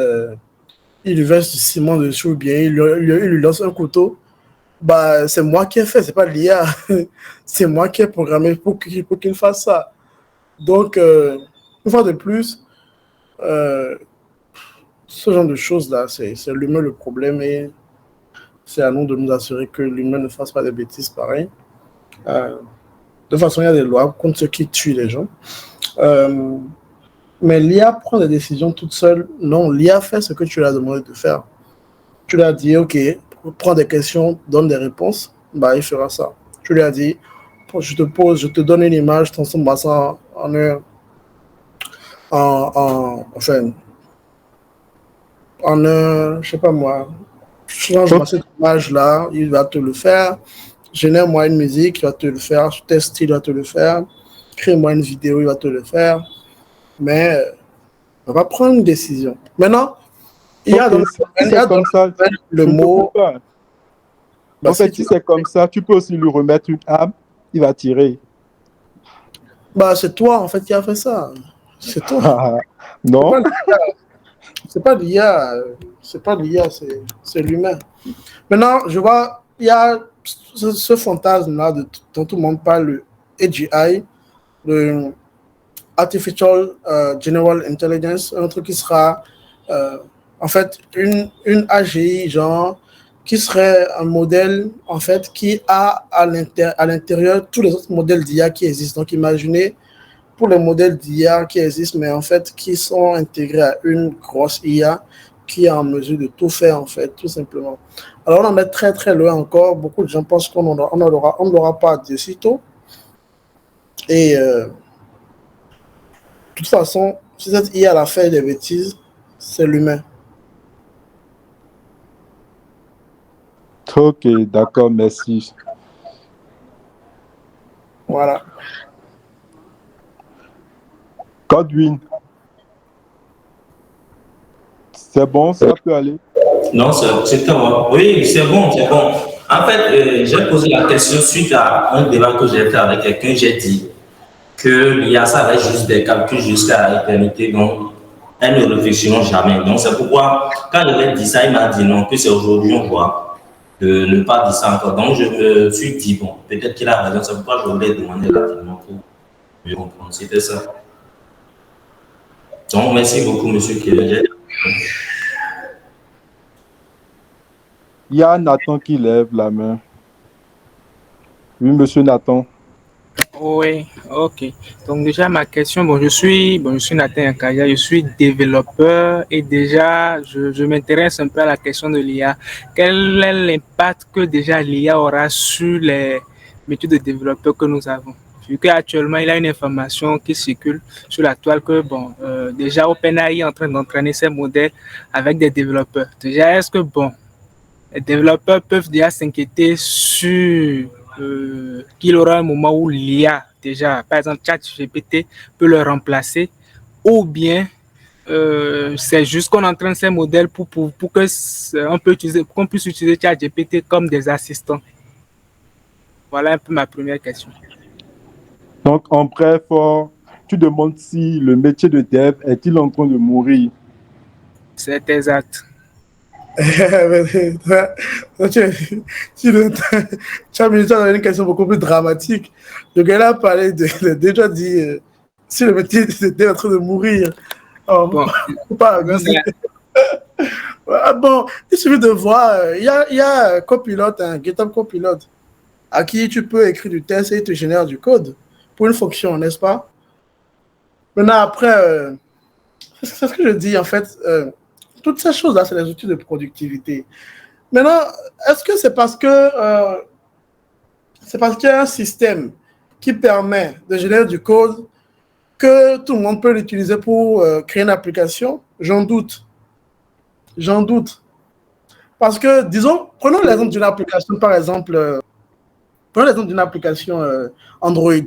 du ciment dessus, ou bien il lui lance un couteau. Bah, c'est moi qui ai fait, c'est pas l'IA. C'est moi qui ai programmé pour qu'il fasse ça. Donc, une fois de plus, ce genre de choses-là, c'est l'humain le problème et c'est à nous de nous assurer que l'humain ne fasse pas des bêtises pareilles. De toute façon, il y a des lois contre ceux qui tuent les gens. Mais l'IA prend des décisions toute seule. Non, l'IA fait ce que tu lui as demandé de faire. Tu lui as dit, OK, prends des questions, donne des réponses, bah, il fera ça. Tu lui as dit, je te donne une image, transforme ça enfin, je sais pas moi, change-moi cette image-là, il va te le faire. Génère-moi une musique, il va te le faire. Tel style, il va te le faire. Crée-moi une vidéo, il va te le faire. Mais on va prendre une décision. Maintenant, il y a dans le mot.
En fait, si c'est comme ça, tu peux aussi lui remettre une arme, il va tirer.
Bah, c'est toi, en fait, qui a fait ça. C'est toi.
Non.
C'est pas l'IA. C'est pas l'IA, c'est l'humain. Maintenant, je vois, il y a ce fantasme-là dont tout le monde parle, le AGI, le Artificial General Intelligence, un truc qui sera en fait une AGI, genre, qui serait un modèle, en fait, qui a à l'intérieur tous les autres modèles d'IA qui existent. Donc, imaginez pour les modèles d'IA qui existent, mais en fait, qui sont intégrés à une grosse IA qui est en mesure de tout faire, en fait, tout simplement. Alors, on en est très, très loin encore. Beaucoup de gens pensent qu'on ne l'aura pas de sitôt. Et de toute façon, si cette IA a fait des bêtises, c'est l'humain.
Ok, d'accord, merci.
Voilà.
Godwin. C'est bon, ça peut aller.
Non, c'est moi. Oui, c'est bon, c'est bon. En fait, j'ai posé la question suite à un débat que j'ai fait avec quelqu'un. J'ai dit que l'IA, ça va être juste des calculs jusqu'à l'éternité. Donc, elles ne réfléchiront jamais. Donc, c'est pourquoi, quand je lui ai dit ça, il m'a dit non, que c'est aujourd'hui, on voit, de ne pas dire ça encore. Donc, je me suis dit, bon, peut-être qu'il a raison. C'est pourquoi je voulais demander rapidement pour mieux comprendre. C'était ça. Donc, merci beaucoup, monsieur Kevin.
Il y a Nathan qui lève la main. Oui, monsieur Nathan.
Oui, ok. Donc déjà ma question, je suis Nathan Yakaya, je suis développeur et déjà je m'intéresse un peu à la question de l'IA. Quel est l'impact que déjà l'IA aura sur les métiers de développeur que nous avons? Vu qu'actuellement il y a une information qui circule sur la toile que déjà OpenAI est en train d'entraîner ses modèles avec des développeurs. Déjà, est-ce que les développeurs peuvent déjà s'inquiéter sur qu'il y aura un moment où l'IA, déjà, par exemple, ChatGPT peut le remplacer, ou bien c'est juste qu'on entraîne ces modèles pour qu'on puisse utiliser ChatGPT comme des assistants. Voilà un peu ma première question.
Donc, en bref, tu demandes si le métier de dev est-il en train de mourir?
C'est exact.
Tu as une question beaucoup plus dramatique. Le gars a parlé déjà dit si le métier était en train de mourir. Pas abuser. Bon, il suffit de voir. Il y a Copilot, un GitHub Copilot, à qui tu peux écrire du test et il te génère du code pour une fonction, n'est-ce pas? Maintenant, après, c'est ce que je dis en fait. Toutes ces choses-là, c'est les outils de productivité. Maintenant, est-ce que c'est parce qu'il y a un système qui permet de générer du code que tout le monde peut l'utiliser pour créer une application? J'en doute. Parce que, disons, prenons l'exemple d'une application, par exemple, Android.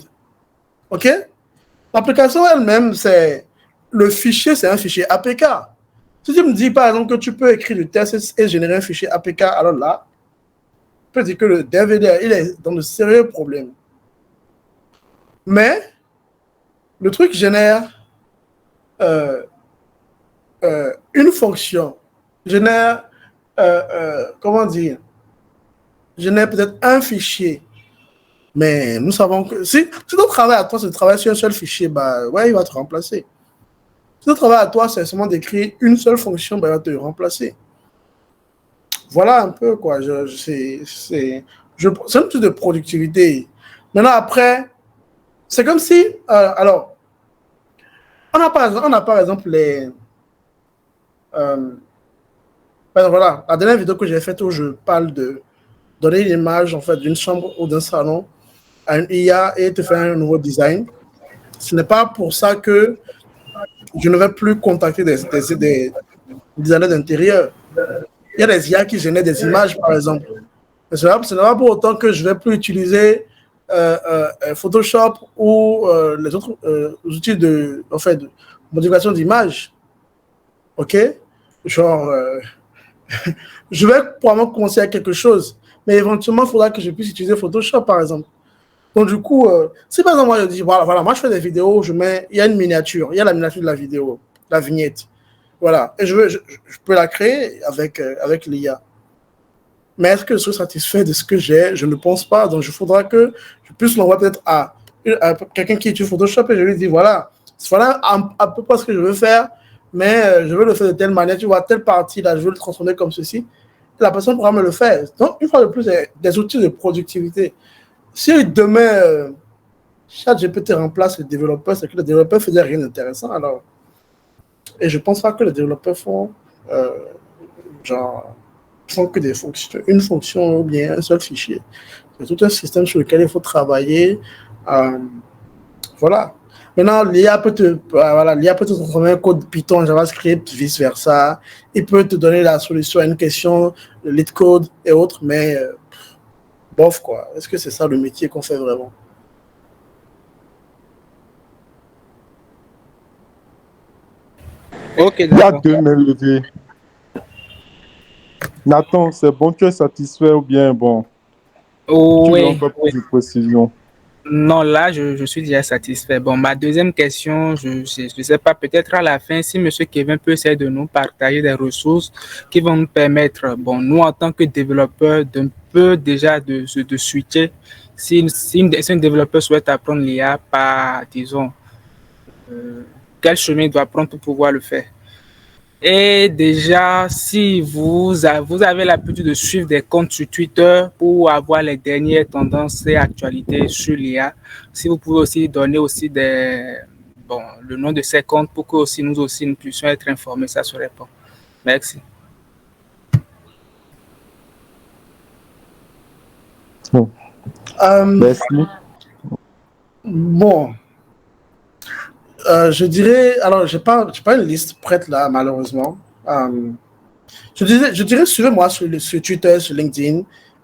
OK? L'application elle-même, le fichier, c'est un fichier APK. Si tu me dis, par exemple, que tu peux écrire du test et générer un fichier APK, alors là, je peux dire que le dev, il est dans de sérieux problèmes. Mais, le truc génère une fonction, génère peut-être un fichier. Mais nous savons que si ton travail à toi, c'est de travailler sur un seul fichier, il va te remplacer. Si ton travail à toi, c'est seulement d'écrire une seule fonction, il va te remplacer. Voilà un peu, quoi. C'est un truc de productivité. Maintenant, après, c'est comme si... alors, on a par exemple les... voilà, la dernière vidéo que j'ai faite où je parle de donner une image, en fait, d'une chambre ou d'un salon à une IA et te faire un nouveau design. Ce n'est pas pour ça que je ne vais plus contacter des designers d'intérieur. Il y a des IA qui génèrent des images, par exemple. Ce n'est pas pour autant que je ne vais plus utiliser Photoshop ou les autres outils de modification d'image. OK? Genre, je vais probablement commencer à quelque chose, mais éventuellement, il faudra que je puisse utiliser Photoshop, par exemple. Donc, du coup, si par exemple, moi, je dis, voilà, moi, je fais des vidéos, il y a une miniature, il y a la miniature de la vidéo, la vignette. Voilà. Et je peux la créer avec l'IA. Mais est-ce que je suis satisfait de ce que j'ai? Je ne pense pas. Donc, il faudra que je puisse l'envoyer peut-être à quelqu'un qui utilise Photoshop et je lui dis, voilà à peu près ce que je veux faire, mais je veux le faire de telle manière. Tu vois, telle partie, là, je veux le transformer comme ceci. Et la personne pourra me le faire. Donc, une fois de plus, des outils de productivité. Si demain, ChatGPT remplace les développeurs, c'est que les développeurs faisaient rien d'intéressant. Alors, et je ne pense pas que les développeurs font que une fonction ou bien un seul fichier. C'est tout un système sur lequel il faut travailler. Voilà. Maintenant, l'IA peut te transformer un code Python, JavaScript, vice-versa. Il peut te donner la solution à une question, le lead code et autres, mais bof, quoi. Est-ce que c'est ça le métier qu'on fait vraiment?
Ok,
Il y a
d'accord.
2 mains levées. Nathan, c'est bon, tu es satisfait ou bien bon? Tu veux
Oui,
encore
oui.
plus de précision?
Non, là, je suis déjà satisfait. Bon, ma deuxième question, je ne sais pas, peut-être à la fin, si M. Kevin peut essayer de nous partager des ressources qui vont nous permettre, bon, nous, en tant que développeurs, d'un peu déjà de switcher. Si un développeur souhaite apprendre l'IA, par, disons, euh, quel chemin il doit prendre pour pouvoir le faire. Et déjà, si vous avez l'habitude de suivre des comptes sur Twitter pour avoir les dernières tendances et actualités sur l'IA, si vous pouvez aussi donner aussi le nom de ces comptes pour que aussi nous puissions être informés, ça serait bon. Merci.
Bon. Merci.
Bon, je dirais, alors, j'ai pas une liste prête là, malheureusement. Je dirais suivez-moi sur Twitter, sur LinkedIn.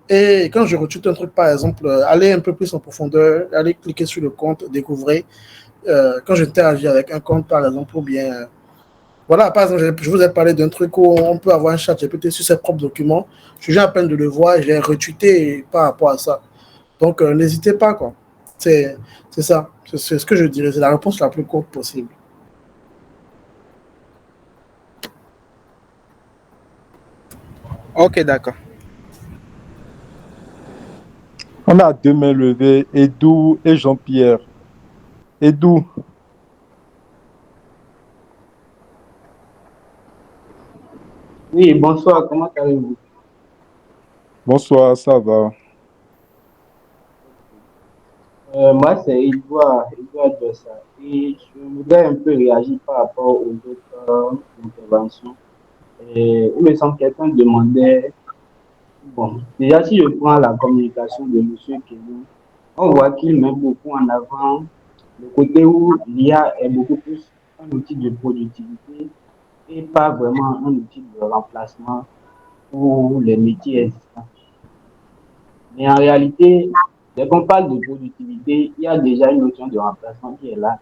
Et quand je retweet un truc, par exemple, allez un peu plus en profondeur, allez cliquer sur le compte, découvrez. Quand j'interagis avec un compte, par exemple, ou bien. Voilà, par exemple, je vous ai parlé d'un truc où on peut avoir un chat GPT sur ses propres documents. Je viens à peine de le voir et j'ai retweeté par rapport à ça. Donc, n'hésitez pas, quoi. C'est ça. C'est ce que je dirais. C'est la réponse la plus courte possible.
Ok, d'accord.
On a 2 mains levées, Edou et Jean-Pierre. Edou,
Oui, bonsoir, comment allez-vous?
bonsoir, ça va?
Moi, c'est Edouard Dossa. Et je voudrais un peu réagir par rapport aux autres interventions. Il me semble que quelqu'un demandait, bon, déjà si je prends la communication de M. Kevin, on voit qu'il met beaucoup en avant le côté où l'IA est beaucoup plus un outil de productivité et pas vraiment un outil de remplacement pour les métiers existants. Mais en réalité, dès qu'on parle de productivité, il y a déjà une notion de remplacement qui est là.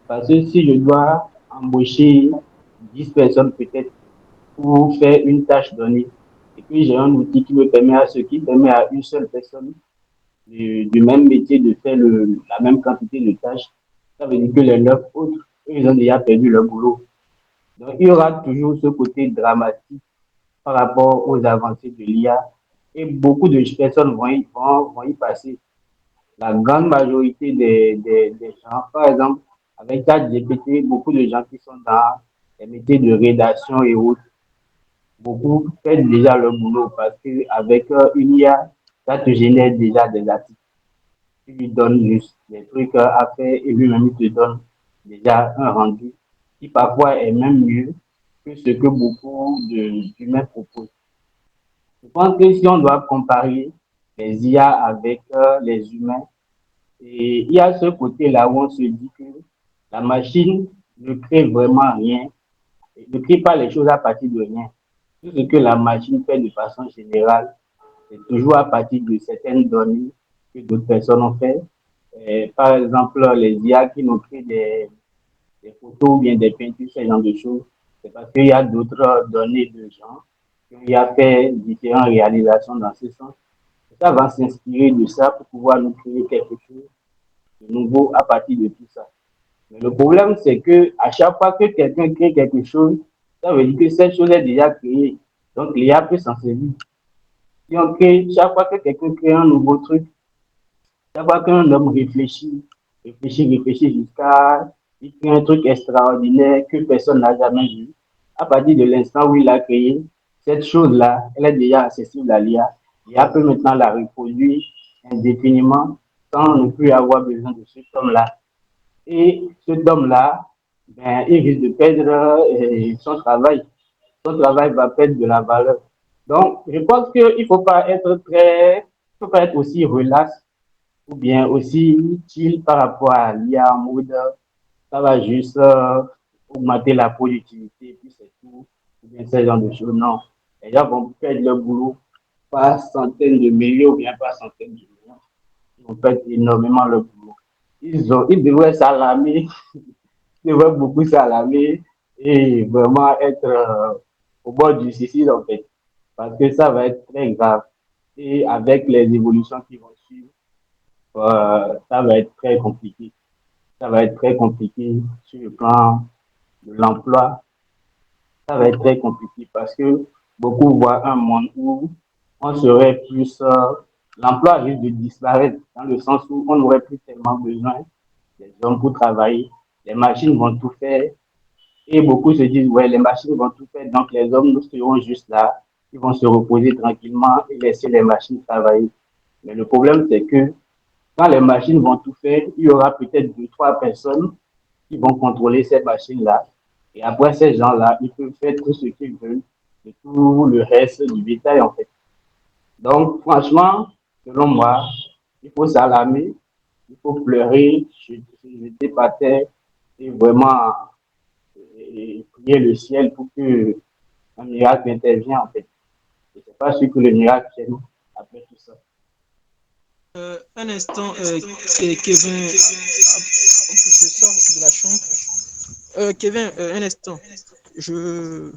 Parce que si je dois embaucher 10 personnes peut-être pour faire une tâche donnée, et puis j'ai un outil qui me permet à ce qui permet à une seule personne du même métier de faire la même quantité de tâches, ça veut dire que les 9 autres, eux, ils ont déjà perdu leur boulot. Donc, il y aura toujours ce côté dramatique par rapport aux avancées de l'IA et beaucoup de personnes vont y passer. La grande majorité des gens, par exemple, avec ChatGPT, beaucoup de gens qui sont dans les métiers de rédaction et autres, beaucoup font déjà leur boulot parce qu'avec une IA, ça te génère déjà des articles. Tu lui donnes juste des trucs à faire et lui-même il te donne déjà un rendu qui parfois est même mieux que ce que beaucoup d'humains proposent. Je pense que si on doit comparer les IA avec les humains, et il y a ce côté-là où on se dit que la machine ne crée vraiment rien, ne crée pas les choses à partir de rien. Tout ce que la machine fait de façon générale, c'est toujours à partir de certaines données que d'autres personnes ont fait. Par exemple, les IA qui nous créent des photos ou bien des peintures, ce genre de choses, c'est parce qu'il y a d'autres données de gens qui ont fait différentes réalisations dans ce sens. Ça va s'inspirer de ça pour pouvoir nous créer quelque chose de nouveau à partir de tout ça. Mais le problème, c'est que à chaque fois que quelqu'un crée quelque chose, ça veut dire que cette chose est déjà créée. Donc, l'IA peut s'en servir. Si on crée, chaque fois que quelqu'un crée un nouveau truc, chaque fois qu'un homme réfléchit jusqu'à il crée un truc extraordinaire que personne n'a jamais vu, à partir de l'instant où il a créé, cette chose-là, elle est déjà accessible à l'IA. L'IA peut maintenant la reproduire indéfiniment sans ne plus avoir besoin de cet homme-là. Et cet homme-là, ben, il risque de perdre son travail. Son travail va perdre de la valeur. Donc, je pense qu'il ne faut pas être aussi relax ou bien aussi chill par rapport à l'IA en mode, ça va juste augmenter la productivité, puis c'est tout, ou bien ce genre de choses. Non, les gens vont perdre leur boulot, pas centaines de millions, ou bien pas centaines de millions. Ils vont perdre énormément leur boulot. Ils devraient s'alarmer, ils devraient beaucoup s'alarmer et vraiment être au bord du suicide, en fait, parce que ça va être très grave. Et avec les évolutions qui vont suivre, ça va être très compliqué. Ça va être très compliqué sur le plan de l'emploi. Ça va être très compliqué parce que beaucoup voient un monde où on serait plus, l'emploi risque de disparaître dans le sens où on n'aurait plus tellement besoin des hommes pour travailler. Les machines vont tout faire. Et beaucoup se disent, ouais, les machines vont tout faire, donc les hommes, nous serons juste là, ils vont se reposer tranquillement et laisser les machines travailler. Mais le problème, c'est que quand les machines vont tout faire, il y aura peut-être deux, trois personnes qui vont contrôler ces machines-là. Et après, ces gens-là, ils peuvent faire tout ce qu'ils veulent de tout le reste du bétail, en fait. Donc, franchement, selon moi, il faut s'alarmer, il faut pleurer, se jeter par terre et vraiment et prier le ciel pour que un miracle intervienne, en fait. Je ne sais pas si que le miracle c'est nous après tout ça.
Un instant, Kevin, je sors de la chambre. Kevin, un instant. Je,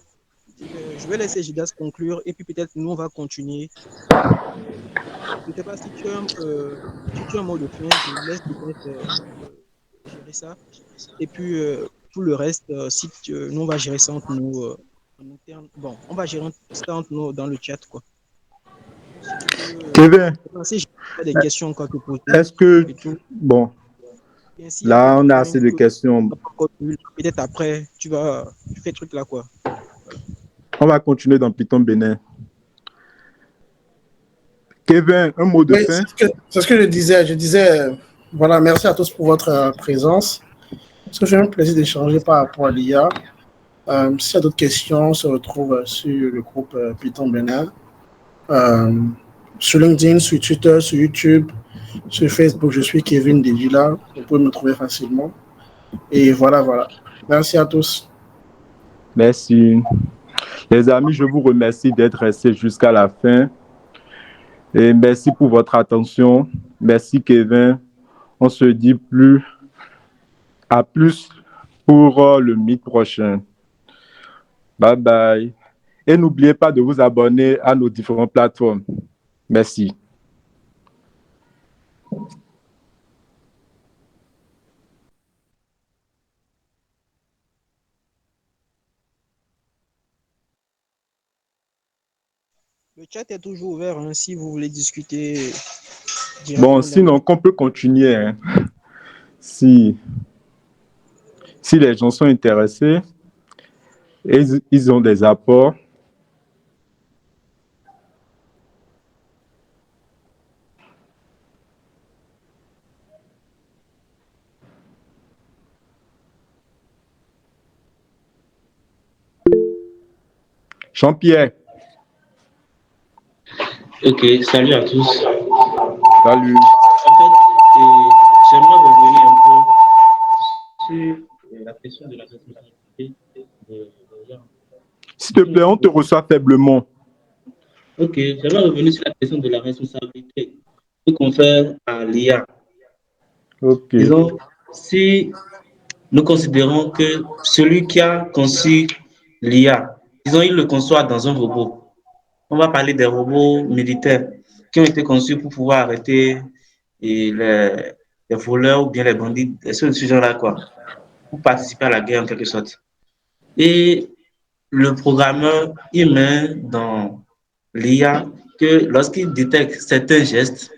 je vais laisser Gidas conclure et puis peut-être nous, on va continuer. Je ne sais pas si tu as un mot de fin, je laisse peut-être gérer ça. Et puis, tout le reste, nous, on va gérer ça entre nous. En interne. Bon, on va gérer ça entre nous dans le chat, quoi. Si tu peux,
Kevin,
si j'ai des questions encore à te poser.
est-ce que, bon, là, on a assez de questions.
Peut-être après, tu fais truc là, quoi. Voilà.
On va continuer dans Python Bénin. Kevin, un mot de fin?
C'est ce que je disais. Je disais, voilà, merci à tous pour votre présence. Ça fait un plaisir d'échanger par rapport à l'IA. S'il y a d'autres questions, on se retrouve sur le groupe Python Bénin. Sur LinkedIn, sur Twitter, sur YouTube, sur Facebook, je suis Kevin Devilla. Vous pouvez me trouver facilement. Et voilà. Merci à tous.
Merci. Les amis, je vous remercie d'être restés jusqu'à la fin. Et merci pour votre attention. Merci, Kevin. On se dit à plus pour le meet prochain. Bye bye. Et n'oubliez pas de vous abonner à nos différentes plateformes. Merci.
Le chat est toujours ouvert, hein, si vous voulez discuter.
Bon, sinon, qu'on peut continuer. Hein. Si les gens sont intéressés et ils ont des apports, Jean-Pierre.
Ok, salut à tous.
Salut.
En fait, j'aimerais revenir un peu sur la question de la responsabilité des gens.
S'il te plaît, on te reçoit faiblement.
Ok, j'aimerais revenir sur la question de la responsabilité que confère à l'IA.
Ok.
Disons, si nous considérons que celui qui a conçu l'IA, disons, il le conçoit dans un robot. On va parler des robots militaires qui ont été conçus pour pouvoir arrêter les voleurs ou bien les bandits, ce genre-là, quoi, pour participer à la guerre en quelque sorte. Et le programmeur, il met dans l'IA que lorsqu'il détecte certains gestes,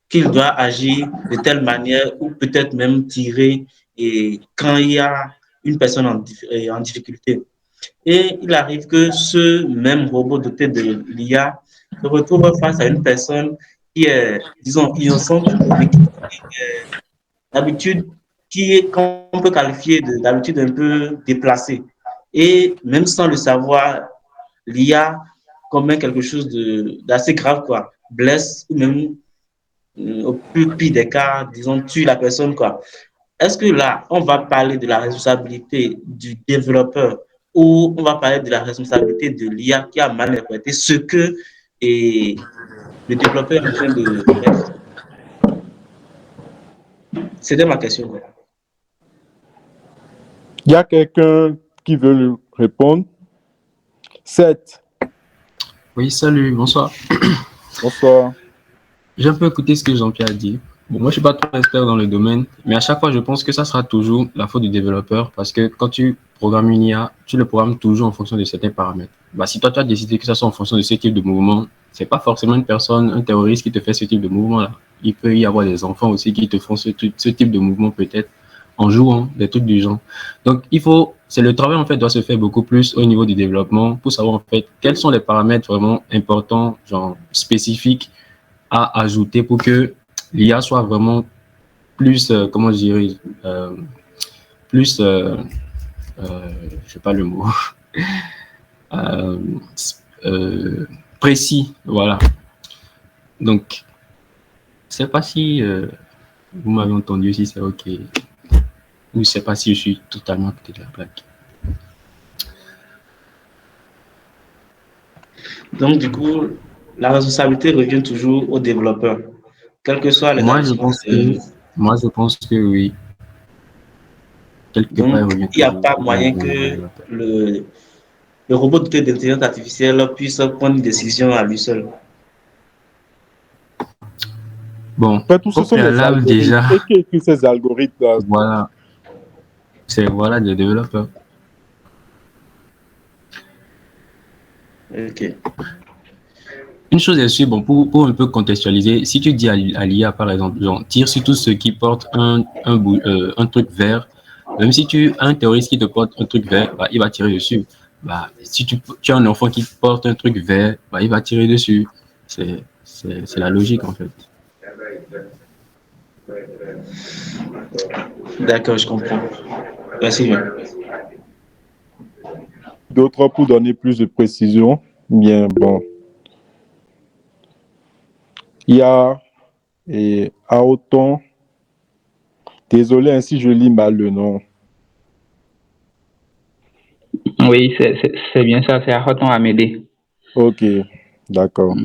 qu'il doit agir de telle manière ou peut-être même tirer et quand il y a une personne en difficulté. Et il arrive que ce même robot doté de l'IA se retrouve face à une personne qui est, disons, innocente, mais qui est d'habitude, qu'on peut qualifier d'habitude un peu déplacée. Et même sans le savoir, l'IA commet quelque chose d'assez grave, quoi. Blesse ou même, au plus pire des cas, disons, tue la personne, quoi. Est-ce que là, on va parler de la responsabilité du développeur ou on va parler de la responsabilité de l'IA qui a mal interprété ce que le développeur est en train de mettre? C'était ma question.
Il y a quelqu'un qui veut répondre? 7.
Oui, salut, bonsoir.
Bonsoir.
J'ai un peu écouté ce que Jean-Pierre a dit. Bon, moi, je ne suis pas trop expert dans le domaine, mais à chaque fois, je pense que ça sera toujours la faute du développeur parce que quand tu programmes une IA, tu le programmes toujours en fonction de certains paramètres. Bah, si toi, tu as décidé que ça soit en fonction de ce type de mouvement, ce n'est pas forcément une personne, un terroriste qui te fait ce type de mouvement-là. Il peut y avoir des enfants aussi qui te font ce type de mouvement peut-être en jouant, des trucs du genre. Donc, c'est le travail en fait doit se faire beaucoup plus au niveau du développement pour savoir en fait quels sont les paramètres vraiment importants, genre spécifiques à ajouter pour que l'IA soit vraiment plus, comment je dirais, plus, je sais pas le mot, euh, précis, voilà. Donc, je sais pas si vous m'avez entendu, si c'est OK, ou je sais pas si je suis totalement à côté de la plaque.
Donc, du coup, la responsabilité revient toujours au développeur, quel que soit
Moi,
l'établissement.
je pense que oui. Quelque part,
Donc, il n'y a pas moyen que le robot doté d'intelligence artificielle puisse prendre une décision à lui seul.
Bon,
Tout ce sont des algorithmes.
déjà.
Et qui écrit ces algorithmes-là?
Voilà. C'est des développeurs.
Ok.
Une chose est sûre, bon, pour un peu contextualiser, si tu dis à l'IA, par exemple, genre, tire sur tout ce qui porte un truc vert, même si tu as un terroriste qui te porte un truc vert, bah, il va tirer dessus. Bah, si tu as un enfant qui porte un truc vert, bah, il va tirer dessus. C'est la logique, en fait.
D'accord, je comprends. Merci.
D'autres pour donner plus de précision. Bien, bon. Il y a Aoton. Désolé, ainsi je lis mal le nom.
Oui, c'est bien ça, c'est Aoton Amédée.
Ok, d'accord.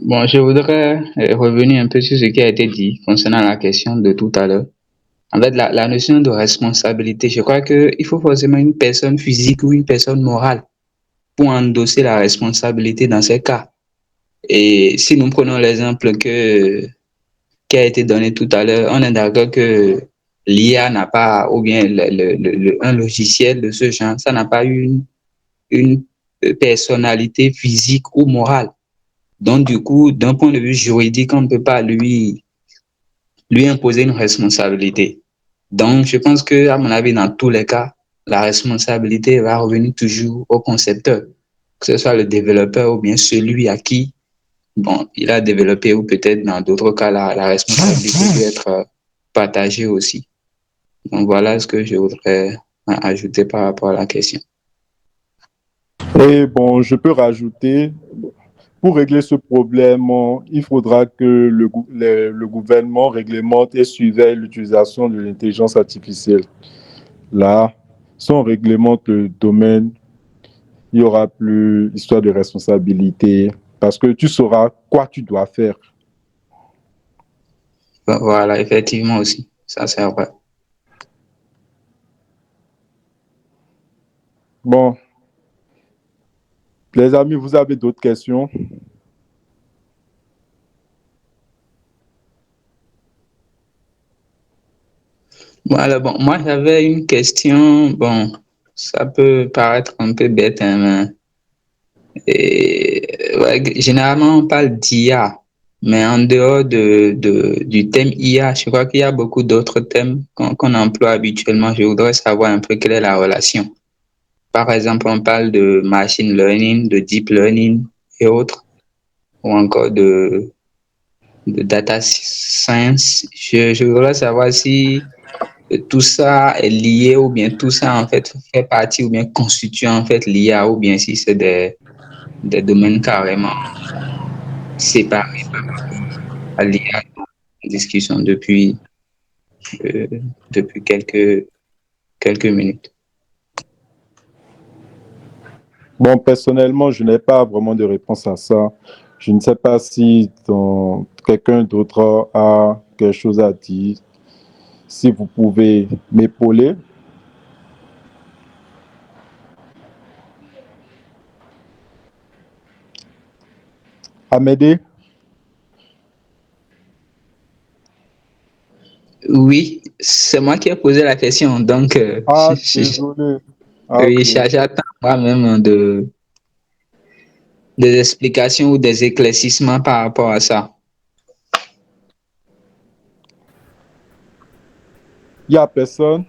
Bon, je voudrais revenir un peu sur ce qui a été dit concernant la question de tout à l'heure. En fait, la notion de responsabilité, je crois qu'il faut forcément une personne physique ou une personne morale pour endosser la responsabilité dans ces cas. Et si nous prenons l'exemple qui a été donné tout à l'heure, on est d'accord que l'IA n'a pas, ou bien un logiciel de ce genre, ça n'a pas une personnalité physique ou morale. Donc, du coup, d'un point de vue juridique, on ne peut pas lui imposer une responsabilité. Donc, je pense que, à mon avis, dans tous les cas, la responsabilité va revenir toujours au concepteur, que ce soit le développeur ou bien celui à qui, bon, il a développé, ou peut-être dans d'autres cas, la responsabilité peut être partagée aussi. Donc, voilà ce que je voudrais ajouter par rapport à la question.
Et bon, je peux rajouter, pour régler ce problème, il faudra que le gouvernement réglemente et surveille l'utilisation de l'intelligence artificielle. Là, si on réglemente le domaine, il n'y aura plus histoire de responsabilité parce que tu sauras quoi tu dois faire.
Voilà, effectivement aussi, ça c'est vrai.
Bon, les amis, vous avez d'autres questions?
Voilà, bon, moi j'avais une question, bon, ça peut paraître un peu bête, hein, mais ouais, généralement on parle d'IA, mais en dehors du thème IA, je crois qu'il y a beaucoup d'autres thèmes qu'on emploie habituellement. Je voudrais savoir un peu quelle est la relation. Par exemple, on parle de machine learning, de deep learning et autres, ou encore de data science. Je voudrais savoir si tout ça est lié ou bien tout ça en fait fait partie ou bien constitue en fait l'IA ou bien si c'est des domaines carrément séparés à l'IA en discussion depuis quelques minutes.
Bon, personnellement, je n'ai pas vraiment de réponse à ça. Je ne sais pas si quelqu'un d'autre a quelque chose à dire. Si vous pouvez m'épauler. Amédée?
Oui, c'est moi qui ai posé la question, donc
Ah, désolé. Ah,
oui,
ok.
j'attends moi-même des explications ou des éclaircissements par rapport à ça.
Il n'y a personne?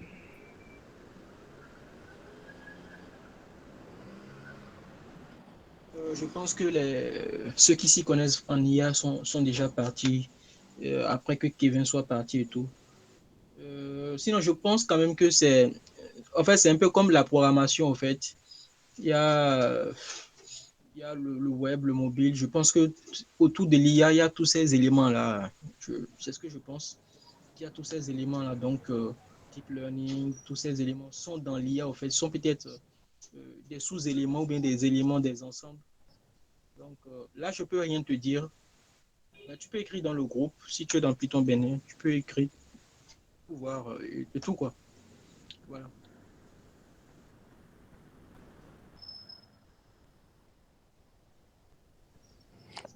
Je pense que ceux qui s'y connaissent en IA sont déjà partis après que Kevin soit parti et tout. Sinon, je pense quand même que en fait, c'est un peu comme la programmation, en fait. Il y a, il y a le web, le mobile. Je pense que autour de l'IA, il y a tous ces éléments-là. C'est ce que je pense. Il y a tous ces éléments-là. Donc, deep learning, tous ces éléments sont dans l'IA, en fait. Sont peut-être des sous-éléments ou bien des éléments des ensembles. Donc, là, je peux rien te dire. Là, tu peux écrire dans le groupe. Si tu es dans Python Bénin, tu peux écrire pour voir et tout, quoi. Voilà.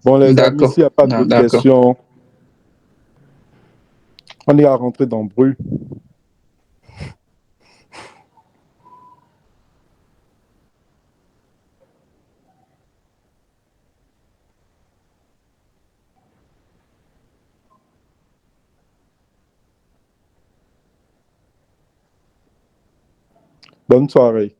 Bon, les amis,
D'accord,
s'il n'y a pas
non,
d'autres
d'accord.
questions, on est à rentrer dans le bruit. Bonne soirée.